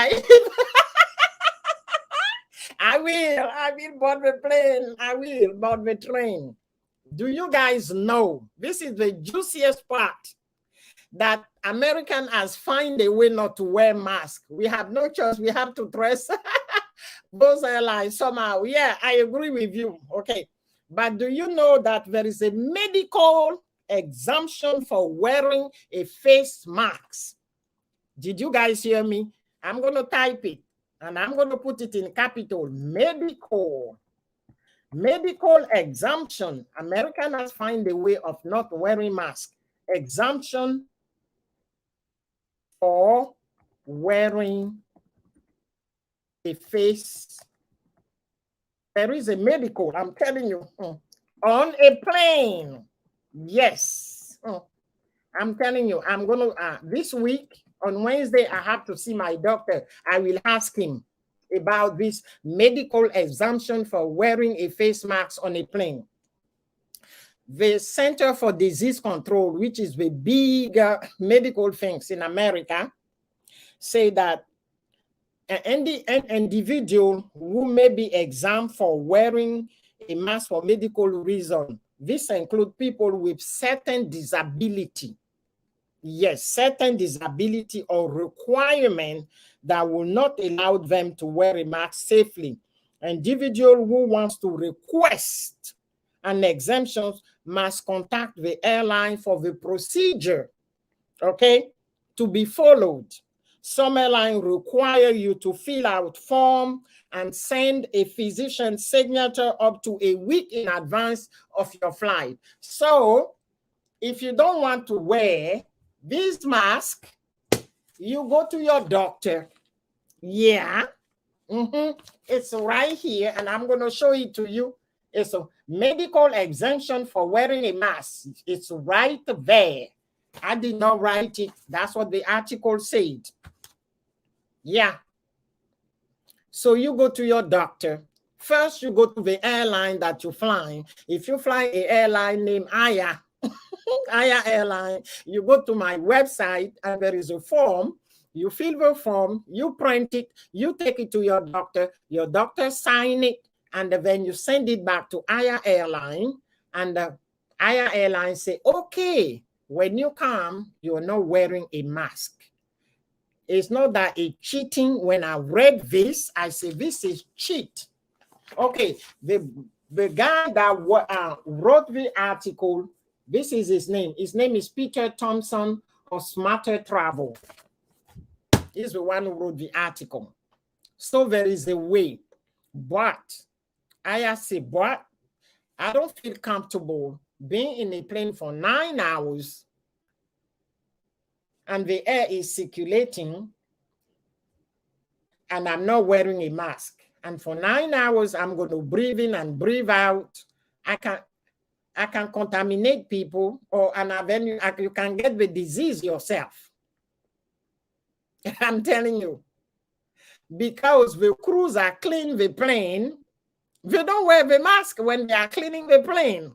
I will board the plane. I will board the train. Do you guys know? This is the juiciest part, that American has found a way not to wear masks. We have no choice. We have to dress those airlines somehow. Yeah, I agree with you. Okay. But do you know that there is a medical exemption for wearing a face mask? Did you guys hear me? I'm going to type it and I'm going to put it in capital. Medical exemption. American has found a way of not wearing mask. Exemption for wearing a face. There is a medical, I'm telling you, on a plane. Yes. I'm telling you, I'm going to, this week, on Wednesday, I have to see my doctor. I will ask him about this medical exemption for wearing a face mask on a plane. The Center for Disease Control, which is the big medical things in America, say that an individual who may be exempt for wearing a mask for medical reason, this includes people with certain disability. Yes, certain disability or requirement that will not allow them to wear a mask safely. An individual who wants to request an exemption must contact the airline for the procedure. Okay, to be followed. Some airlines require you to fill out form and send a physician's signature up to a week in advance of your flight. So if you don't want to wear this mask, you go to your doctor. Yeah. It's right here, and I'm going to show it to you. It's a medical exemption for wearing a mask. It's right there. I did not write it. That's what the article said. Yeah. So you go to your doctor. First, you go to the airline that you're flying. If you fly an airline named Aya, Aya Airline, you go to my website and there is a form. You fill the form, you print it, you take it to your doctor sign it, and then you send it back to Aya Airline, and Aya Airline say, okay, when you come, you're not wearing a mask. It's not that it's cheating. When I read this, I say, this is cheat. Okay, the guy that wrote the article, this is his name. His name is Peter Thompson of Smarter Travel. He's the one who wrote the article. So there is a way, but I say, but I don't feel comfortable being in a plane for 9 hours and the air is circulating and I'm not wearing a mask. And for 9 hours, I'm going to breathe in and breathe out. I can contaminate people, and then you can get the disease yourself. I'm telling you, because the crews are cleaning the plane, they don't wear the mask when they are cleaning the plane.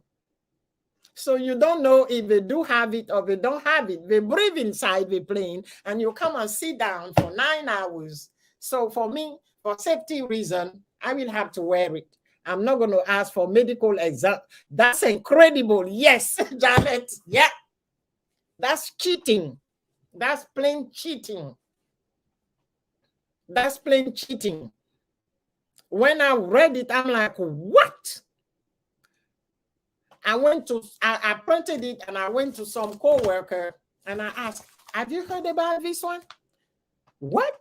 So you don't know if they do have it or they don't have it. They breathe inside the plane and you come and sit down for 9 hours. So for me, for safety reason, I will have to wear it. I'm not going to ask for medical exam. That's incredible. Yes, Janet. Yeah. That's cheating. That's plain cheating. That's plain cheating. When I read it, I'm like, what? I printed it and I went to some co-worker and I asked, have you heard about this one? What?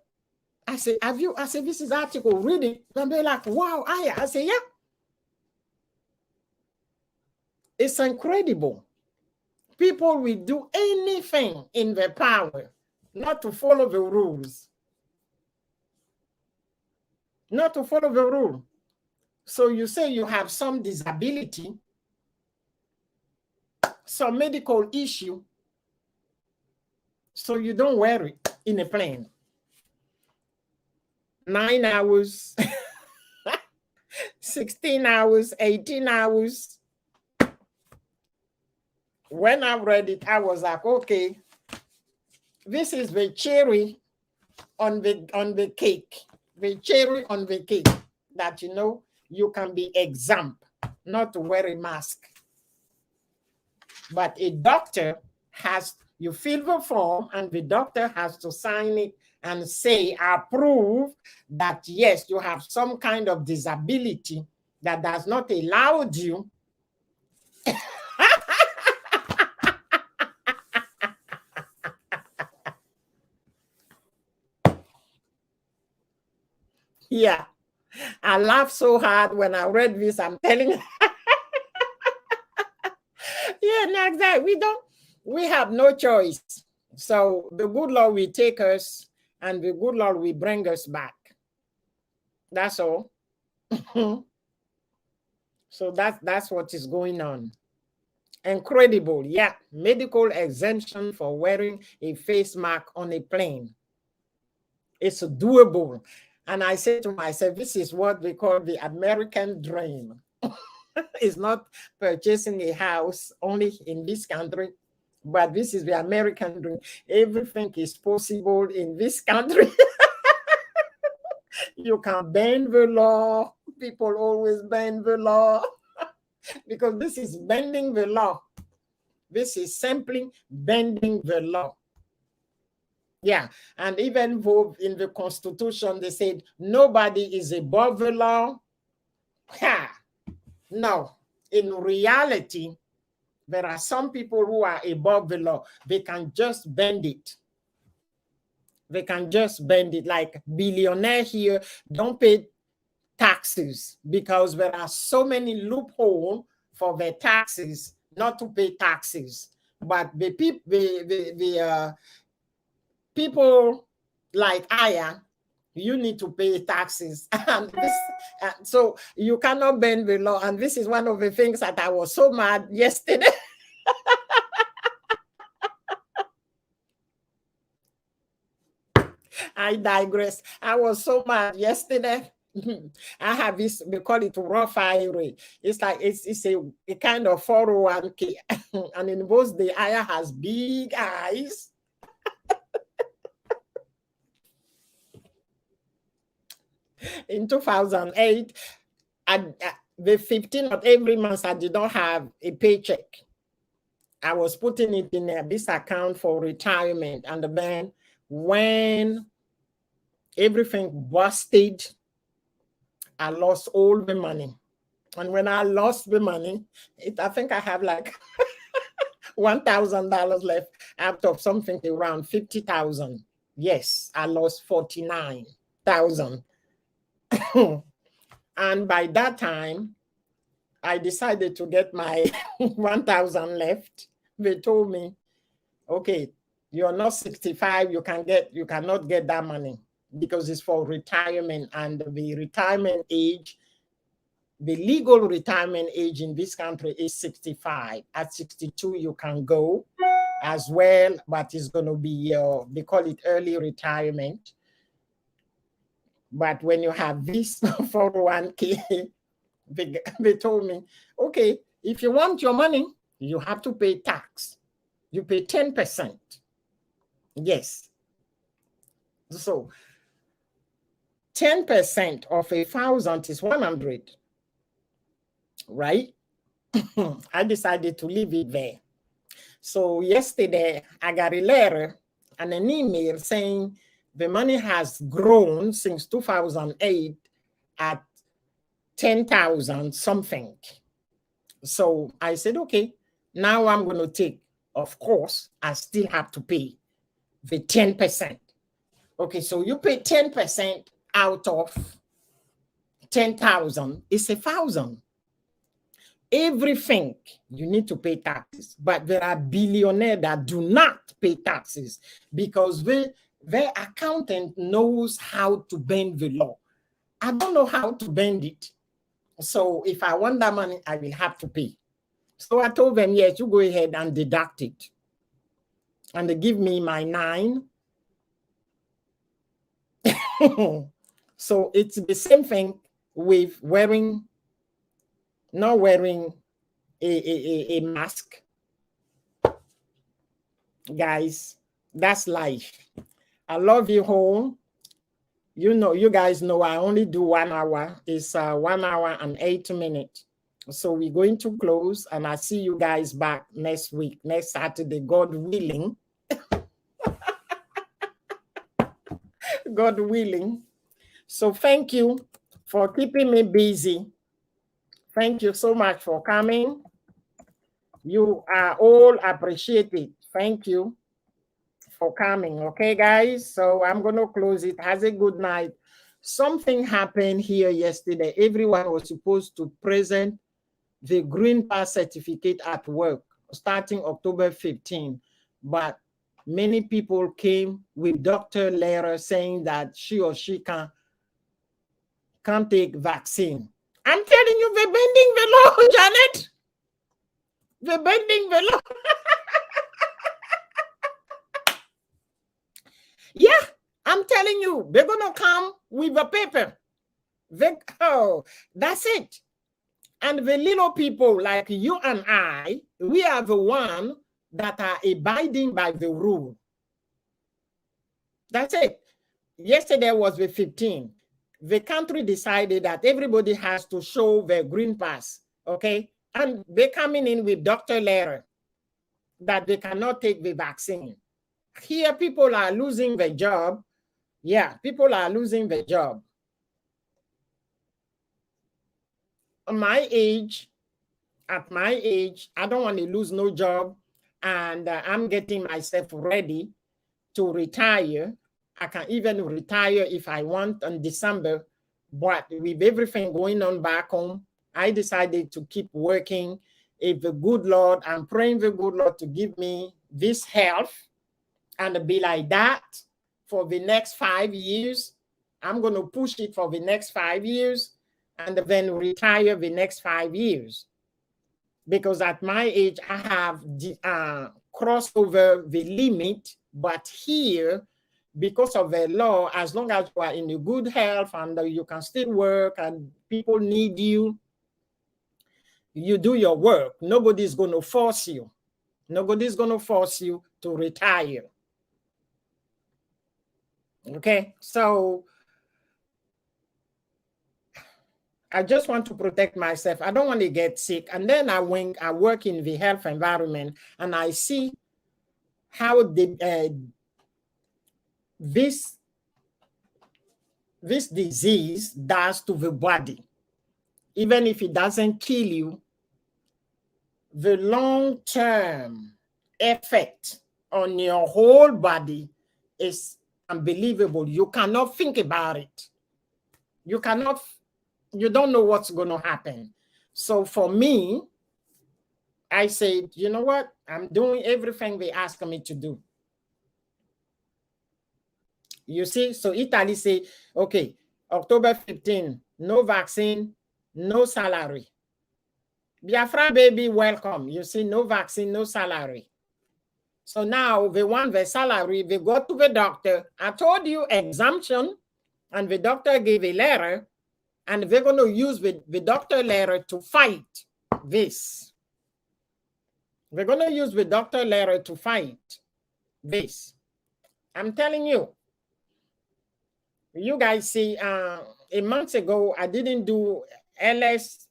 I said, I said, this is article, read it. And they're like, wow, I said, yeah. It's incredible. People will do anything in their power not to follow the rules. Not to follow the rule. So you say you have some disability, some medical issue, so you don't wear it in a plane. 9 hours, 16 hours, 18 hours. When I read it, I was like, okay, this is the cherry on the cake. The cherry on the cake that, you know, you can be exempt not to wear a mask. But a doctor has, you fill the form and the doctor has to sign it and say, approve that, yes, you have some kind of disability that does not allow you Yeah, I laughed so hard when I read this. I'm telling you. Yeah, no, exactly. We have no choice. So the good Lord will take us and the good Lord will bring us back. That's all. So that's what is going on. Incredible. Yeah, medical exemption for wearing a face mask on a plane. It's doable. And I say to myself, this is what we call the American dream. It's not purchasing a house only in this country, but this is the American dream. Everything is possible in this country. You can bend the law. People always bend the law because this is bending the law. This is simply bending the law. Yeah, and even though in the Constitution they said nobody is above the law, no, in reality, there are some people who are above the law. They can just bend it. They can just bend it. Like billionaire here don't pay taxes because there are so many loopholes for their taxes not to pay taxes. But the people like Aya, you need to pay taxes. And this, so you cannot bend the law. And this is one of the things that I was so mad yesterday. I digress. I was so mad yesterday. I have this, we call it rough IRA. It's like it's a kind of 401k. And in those days, Aya has big eyes. In 2008, the 15th of every month, I did not have a paycheck. I was putting it in this account for retirement. And then when everything busted, I lost all the money. And when I lost the money, I think I have like $1,000 left out of something around 50,000. Yes, I lost 49,000. And by that time, I decided to get my 1,000 left. They told me, okay, you're not 65, you cannot get that money because it's for retirement, and the retirement age, the legal retirement age in this country is 65. At 62, you can go as well, but it's going to be, they call it early retirement. But when you have this 401k, they told me, okay, if you want your money, you have to pay tax. You pay 10%. Yes. So 10% of 1,000 is 100, right? I decided to leave it there. So yesterday I got a letter and an email saying the money has grown since 2008 at 10,000 something. So I said, okay, now I'm going to take, of course, I still have to pay the 10%. Okay, so you pay 10% out of 10,000, it's 1,000. Everything you need to pay taxes, but there are billionaires that do not pay taxes because their accountant knows how to bend the law. I don't know how to bend it. So if I want that money, I will have to pay. So I told them, yes, you go ahead and deduct it. And they give me my 9. So it's the same thing with not wearing a mask. Guys, that's life. I love you all. You know, you guys know I only do 1 hour. It's 1 hour and 8 minutes. So we're going to close, and I'll see you guys back next week, next Saturday, God willing. God willing. So thank you for keeping me busy. Thank you so much for coming. You are all appreciated. Thank you for coming. Okay, guys? So I'm going to close it. Have a good night. Something happened here yesterday. Everyone was supposed to present the Green Pass certificate at work starting October 15. But many people came with doctor letter saying that she or she can't take vaccine. I'm telling you, they're bending the law, Janet. They're bending the law. Yeah, I'm telling you, they're going to come with a paper. Oh, that's it. And the little people like you and I, we are the one that are abiding by the rule. That's it. Yesterday was the 15th. The country decided that everybody has to show their green pass, okay? And they're coming in with doctor letter that they cannot take the vaccine. Here, people are losing their job. Yeah, people are losing their job. At my age, I don't want to lose no job, and I'm getting myself ready to retire. I can even retire if I want in December. But with everything going on back home, I decided to keep working. If the good Lord, I'm praying the good Lord to give me this health and be like that for the next 5 years. I'm going to push it for the next 5 years and then retire the next 5 years. Because at my age, I have crossed over the limit, but here, because of the law, as long as you are in a good health and you can still work and people need you, you do your work. Nobody's going to force you. Nobody's going to force you to retire. Okay, so I just want to protect myself. I don't want to get sick. And then I work in the health environment and I see how this disease does to the body. Even if it doesn't kill you, the long-term effect on your whole body is unbelievable. You cannot think about it. You don't know what's going to happen. So for me, I said, you know what? I'm doing everything they ask me to do. You see, so Italy say, okay, October 15, no vaccine, no salary. Biafra baby, welcome. You see, no vaccine, no salary. So now they want the salary. They go to the doctor. I told you exemption, and the doctor gave a letter, and they're going to use the doctor letter to fight this. We're going to use the doctor letter to fight this. I'm telling you. You guys see, a month ago, I didn't do LS.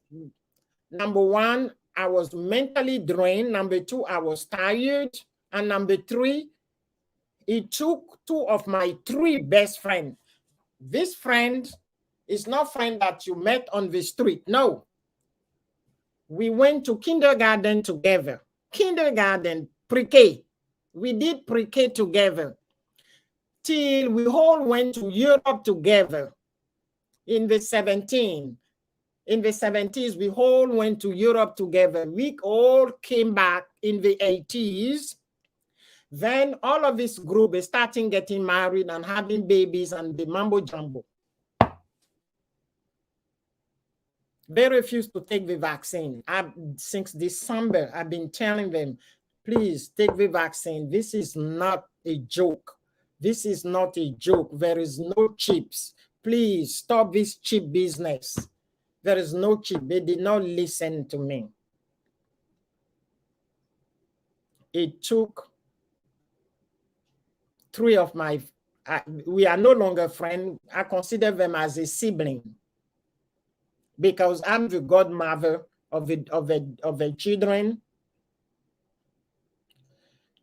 Number one, I was mentally drained. Number two, I was tired. And number three, it took 2 of my 3 best friends. This friend is not friend that you met on the street. No. We went to kindergarten together. Kindergarten, pre-K. We did pre-K together. Till we all went to Europe together in the 70s. In the 70s, we all went to Europe together. We all came back in the 80s. Then all of this group is starting getting married and having babies and the mambo jumbo. They refuse to take the vaccine. Since December, I've been telling them, please take the vaccine. This is not a joke. This is not a joke. There is no chips. Please stop this chip business. There is no chip. They did not listen to me. It took 3 of my, we are no longer friends. I consider them as a sibling because I'm the godmother of the children.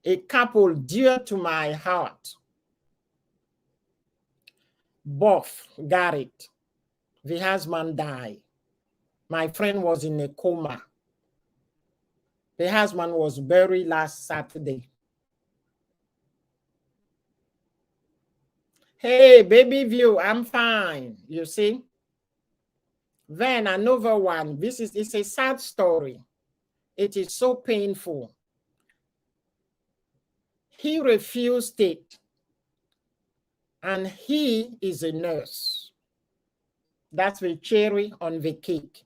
A couple dear to my heart. Both got it. The husband died. My friend was in a coma. The husband was buried last Saturday. Hey, baby view, I'm fine. You see? Then another one. It's a sad story. It is so painful. He refused it. And he is a nurse. That's the cherry on the cake.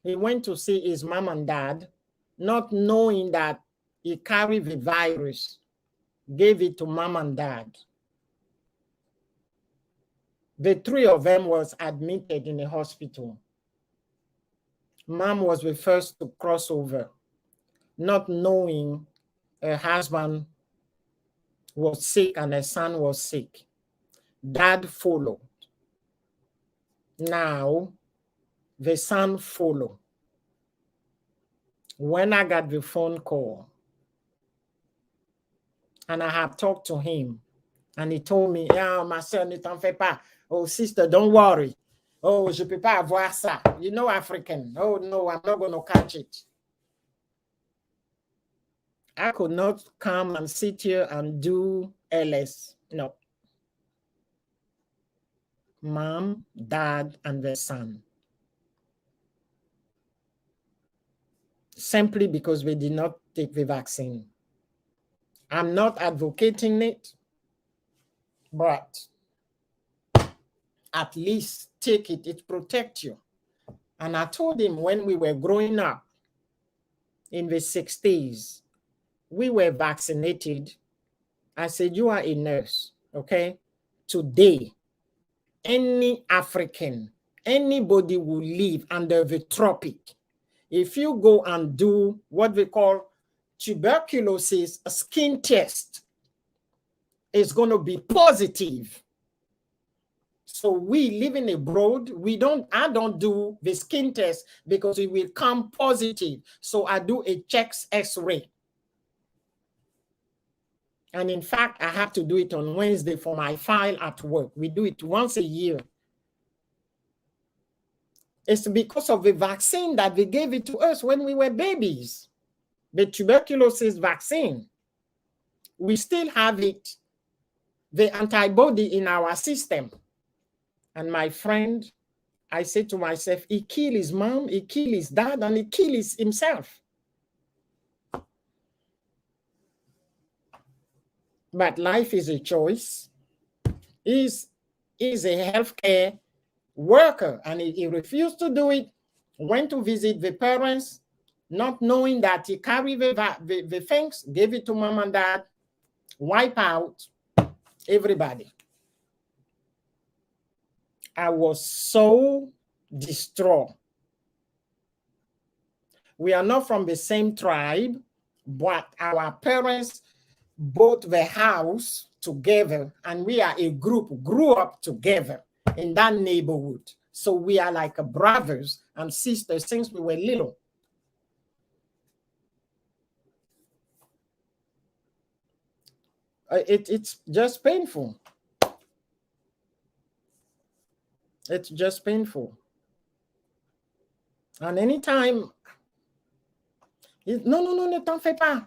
He went to see his mom and dad, not knowing that he carried the virus, gave it to mom and dad. The 3 of them was admitted in a hospital. Mom was the first to cross over, not knowing her husband was sick and her son was sick. Dad followed. Now, the son followed. When I got the phone call, and I have talked to him, and he told me, "Yeah, ma soeur, ne t'en fais pas. Oh, sister, don't worry. Oh, je peux pas avoir ça. You know African. Oh, no, I'm not going to catch it." I could not come and sit here and do LS. No. mom, dad, and their son. Simply because they did not take the vaccine. I'm not advocating it, but at least take it. It protects you. And I told him when we were growing up in the 60s, we were vaccinated. I said, you are a nurse, okay? Today, any African, anybody will live under the tropic. If you go and do what we call tuberculosis, a skin test, it's going to be positive. So we living abroad, I don't do the skin test because it will come positive. So I do a chest X-ray. And in fact, I have to do it on Wednesday for my file at work. We do it once a year. It's because of the vaccine that they gave it to us when we were babies. The tuberculosis vaccine. We still have it, the antibody in our system. And my friend, I said to myself, he killed his mom, he killed his dad, and he killed himself. But life is a choice. He's a healthcare worker, and he refused to do it, went to visit the parents, not knowing that he carried the things, gave it to mom and dad, wipe out everybody. I was so distraught. We are not from the same tribe, but our parents bought the house together, and we are a group, grew up together in that neighborhood. So we are like brothers and sisters since we were little. It's just painful. It's just painful. And anytime, non, ne t'en fais pas.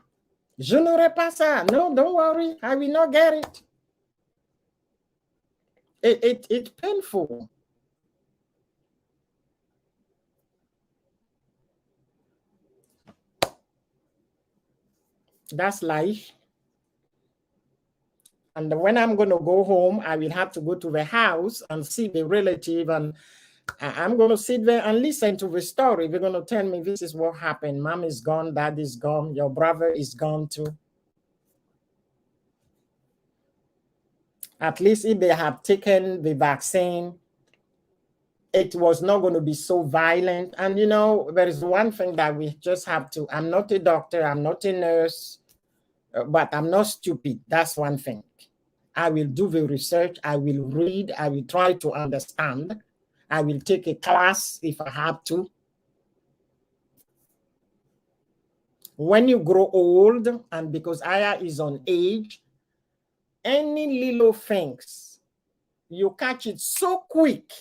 Je n'aurai pas ça. No, don't worry, I will not get it. It's painful. That's life. And when I'm going to go home, I will have to go to the house and see the relative, and I'm going to sit there and listen to the story. They're going to tell me this is what happened. Mom is gone, dad is gone, your brother is gone too. At least if they have taken the vaccine, it was not going to be so violent. And you know, there is one thing that we just have to, I'm not a doctor, I'm not a nurse, but I'm not stupid. That's one thing. I will do the research, I will read, I will try to understand. I will take a class if I have to. When you grow old, and because Aya is on age, any little things, you catch it so quick,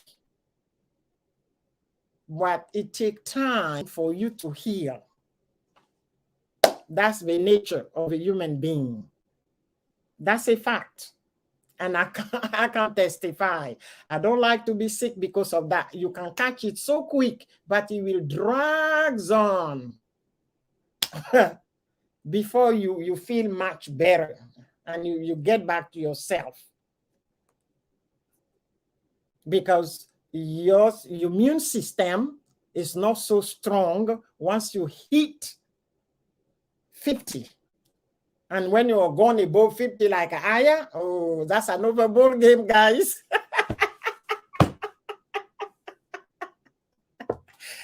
but it takes time for you to heal. That's the nature of a human being. That's a fact. And I can't testify. I don't like to be sick because of that. You can catch it so quick, but it will drag on before you feel much better and you get back to yourself. Because your immune system is not so strong once you hit 50. And when you're gone above 50 like Aya, oh, that's another ball game, guys.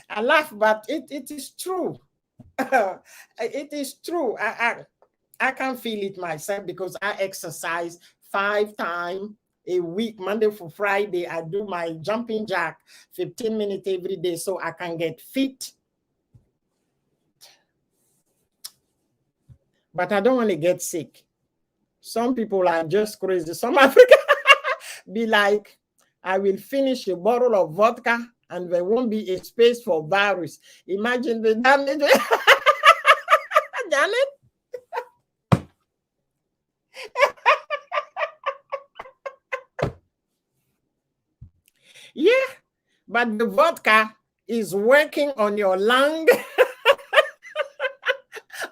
I laugh, but it is true. It is true. I can feel it myself because I exercise 5 times a week, Monday through Friday. I do my jumping jack 15 minutes every day so I can get fit. But I don't want to get sick. Some people are just crazy. Some African be like, I will finish a bottle of vodka and there won't be a space for virus. Imagine the damage. Janet? Yeah, but the vodka is working on your lung,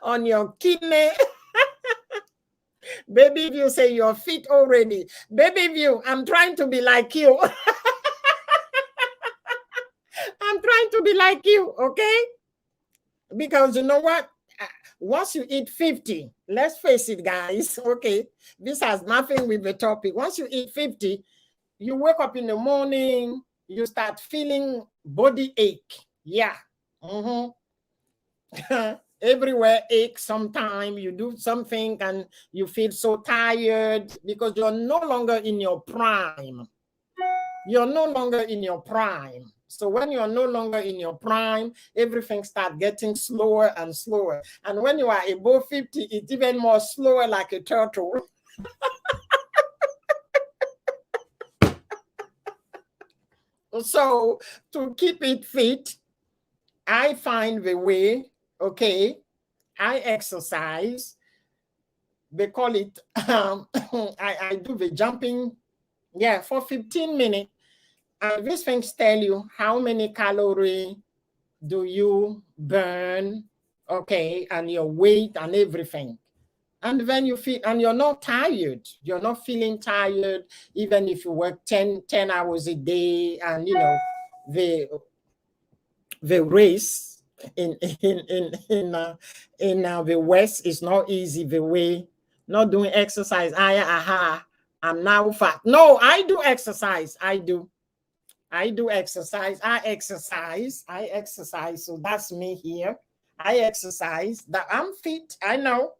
on your kidney. Baby View say you're fit already. Baby View, I'm trying to be like you. I'm trying to be like you, okay? Because you know what? Once you eat 50, let's face it, guys, okay? This has nothing with the topic. Once you eat 50, you wake up in the morning, you start feeling body ache. Yeah. Everywhere aches sometime. You do something and you feel so tired because you're no longer in your prime. You're no longer in your prime. So when you're no longer in your prime, everything starts getting slower and slower. And when you are above 50, it's even more slower like a turtle. So to keep it fit, I find the way, okay, I exercise. They call it, I do the jumping, yeah, for 15 minutes. And these things tell you how many calories do you burn, okay, and your weight and everything. And then you feel, and you're not tired. You're not feeling tired, even if you work 10 hours a day. And, you know, the race in the West is not easy. The way not doing exercise, I'm now fat. No, I do exercise. I do exercise. I exercise. So that's me here. I exercise. That I'm fit. I know.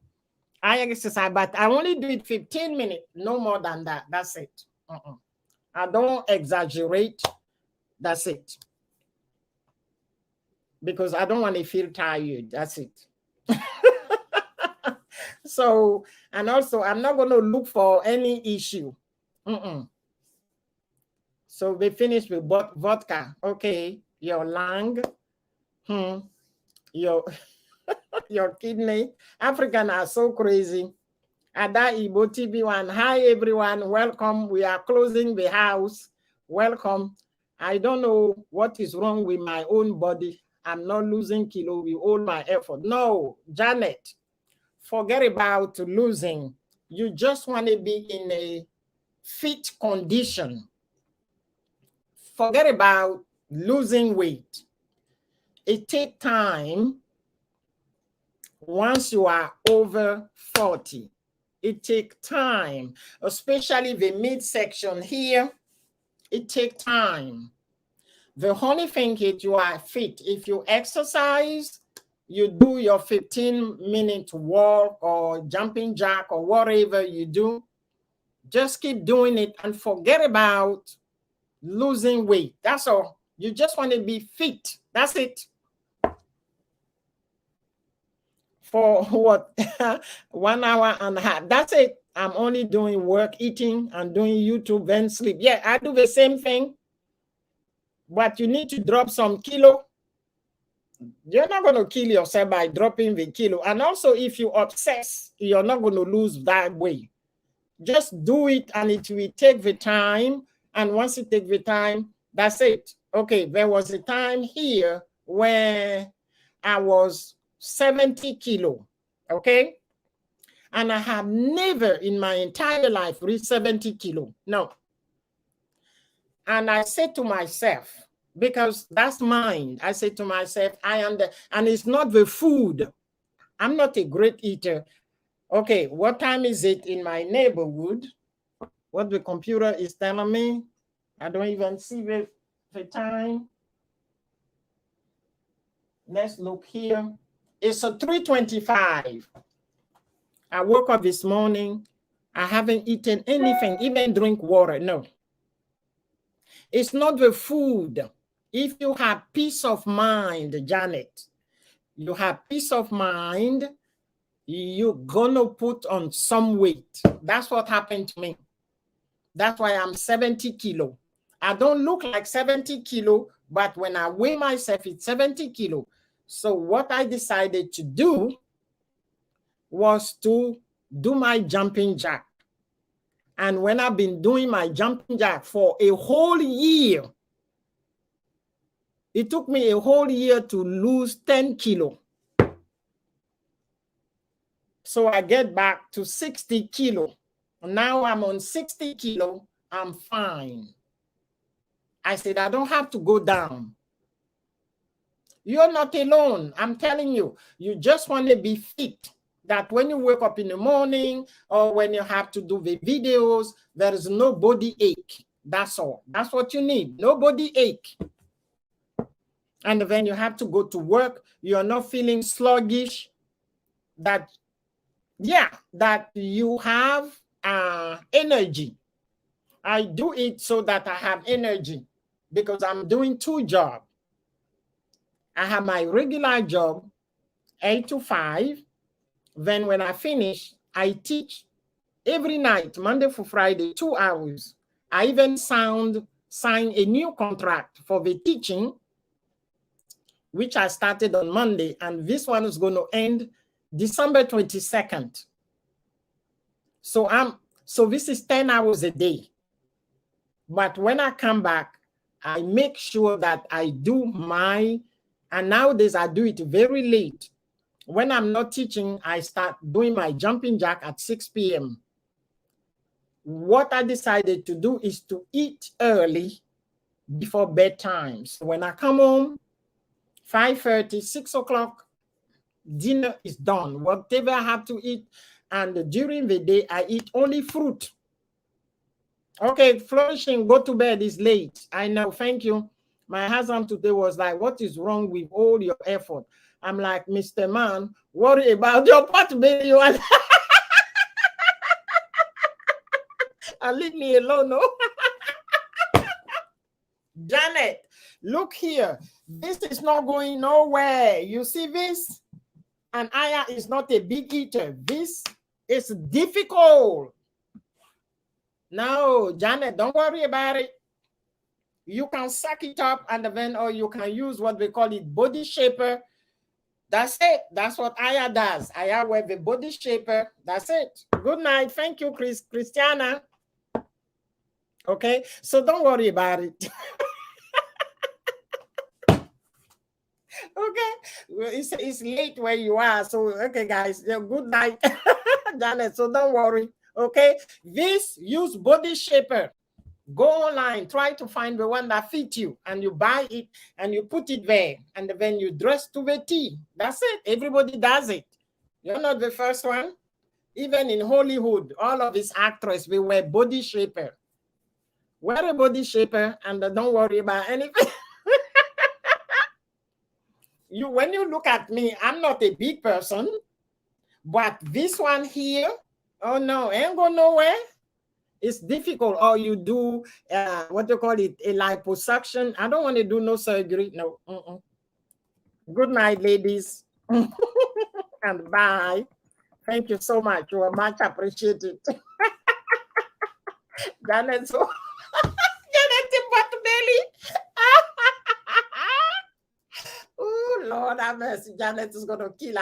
I exercise, but I only do it 15 minutes, no more than that. That's it. I don't exaggerate. That's it. Because I don't want to feel tired. That's it. So, and also, I'm not going to look for any issue. So we finish with vodka. Okay, your lung, your your kidney. Africans are so crazy. Ada Igbo TV1. Hi, everyone. Welcome. We are closing the house. Welcome. I don't know what is wrong with my own body. I'm not losing kilo with all my effort. No, Janet, forget about losing. You just want to be in a fit condition. Forget about losing weight. It takes time. Once you are over 40, it takes time, especially the midsection here. It takes time. The only thing is you are fit. If you exercise, you do your 15-minute walk or jumping jack or whatever you do, just keep doing it and forget about losing weight. That's all. You just want to be fit. That's it. For what? 1 hour and a half. That's it. I'm only doing work, eating, and doing YouTube, then sleep. Yeah, I do the same thing. But you need to drop some kilo. You're not going to kill yourself by dropping the kilo. And also, if you obsess, you're not going to lose that weight. Just do it, and it will take the time. And once it takes the time, that's it. Okay, there was a time here where I was 70 kilo, okay? And I have never in my entire life reached 70 kilo, no. And I said to myself, because that's mine, I said to myself, and it's not the food. I'm not a great eater. Okay, what time is it in my neighborhood? What the computer is telling me? I don't even see the time. Let's look here. It's a 3:25. I woke up this morning. I haven't eaten anything, even drink water. No. It's not the food. If you have peace of mind, Janet, you have peace of mind, you're gonna put on some weight. That's what happened to me. That's why I'm 70 kilo. I don't look like 70 kilo, but when I weigh myself, it's 70 kilo. So what I decided to do was to do my jumping jack. And when I've been doing my jumping jack for a whole year, It took me a whole year to lose 10 kilo. So I get back to 60 kilo. Now I'm on 60 kilo. I'm fine. I said, I don't have to go down. You're not alone. I'm telling you, you just want to be fit. That when you wake up in the morning or when you have to do the videos, there is no body ache. That's all. That's what you need. No body ache. And then you have to go to work. You're not feeling sluggish. That you have energy. I do it so that I have energy because I'm doing 2 jobs. I have my regular job, 8 to 5. Then when I finish, I teach every night, Monday to Friday, 2 hours. I even sign a new contract for the teaching, which I started on Monday, and this one is going to end December 22nd. So this is 10 hours a day. But when I come back, I make sure that I do and nowadays I do it very late. When I'm not teaching, I start doing my jumping jack at 6 p.m. What I decided to do is to eat early before bedtime. So when I come home, 5:30, 6 o'clock, dinner is done. Whatever I have to eat. And during the day, I eat only fruit. Okay, Flourishing, go to bed. It's late. I know. Thank you. My husband today was like, what is wrong with all your effort? I'm like, Mr. Man, worry about your pot belly. And leave me alone, no? Janet, look here. This is not going nowhere. You see this? And Aya is not a big eater. This is difficult. No, Janet, don't worry about it. You can suck it up and then, or you can use what we call it body shaper. That's it. That's what Aya does. Aya wear the body shaper. That's it. Good night. Thank you, Christiana. Okay, so don't worry about it. Okay, well, it's late where you are. So, okay, guys, good night, Janet. So don't worry. Okay, use body shaper. Go online, try to find the one that fits you, and you buy it and you put it there, and then you dress to the T. That's it. Everybody does it. You're not the first one. Even in Hollywood, all of these actresses, they wear body shaper. Wear a body shaper and don't worry about anything. When you look at me, I'm not a big person, but this one here, oh no, ain't go nowhere. It's difficult. Or you do what do you call it, a liposuction. I don't want to do no surgery. No. Good night, ladies. And bye. Thank you so much. You are much appreciated. Janet, so Janet, butt belly. Oh Lord have mercy. Janet is gonna kill her.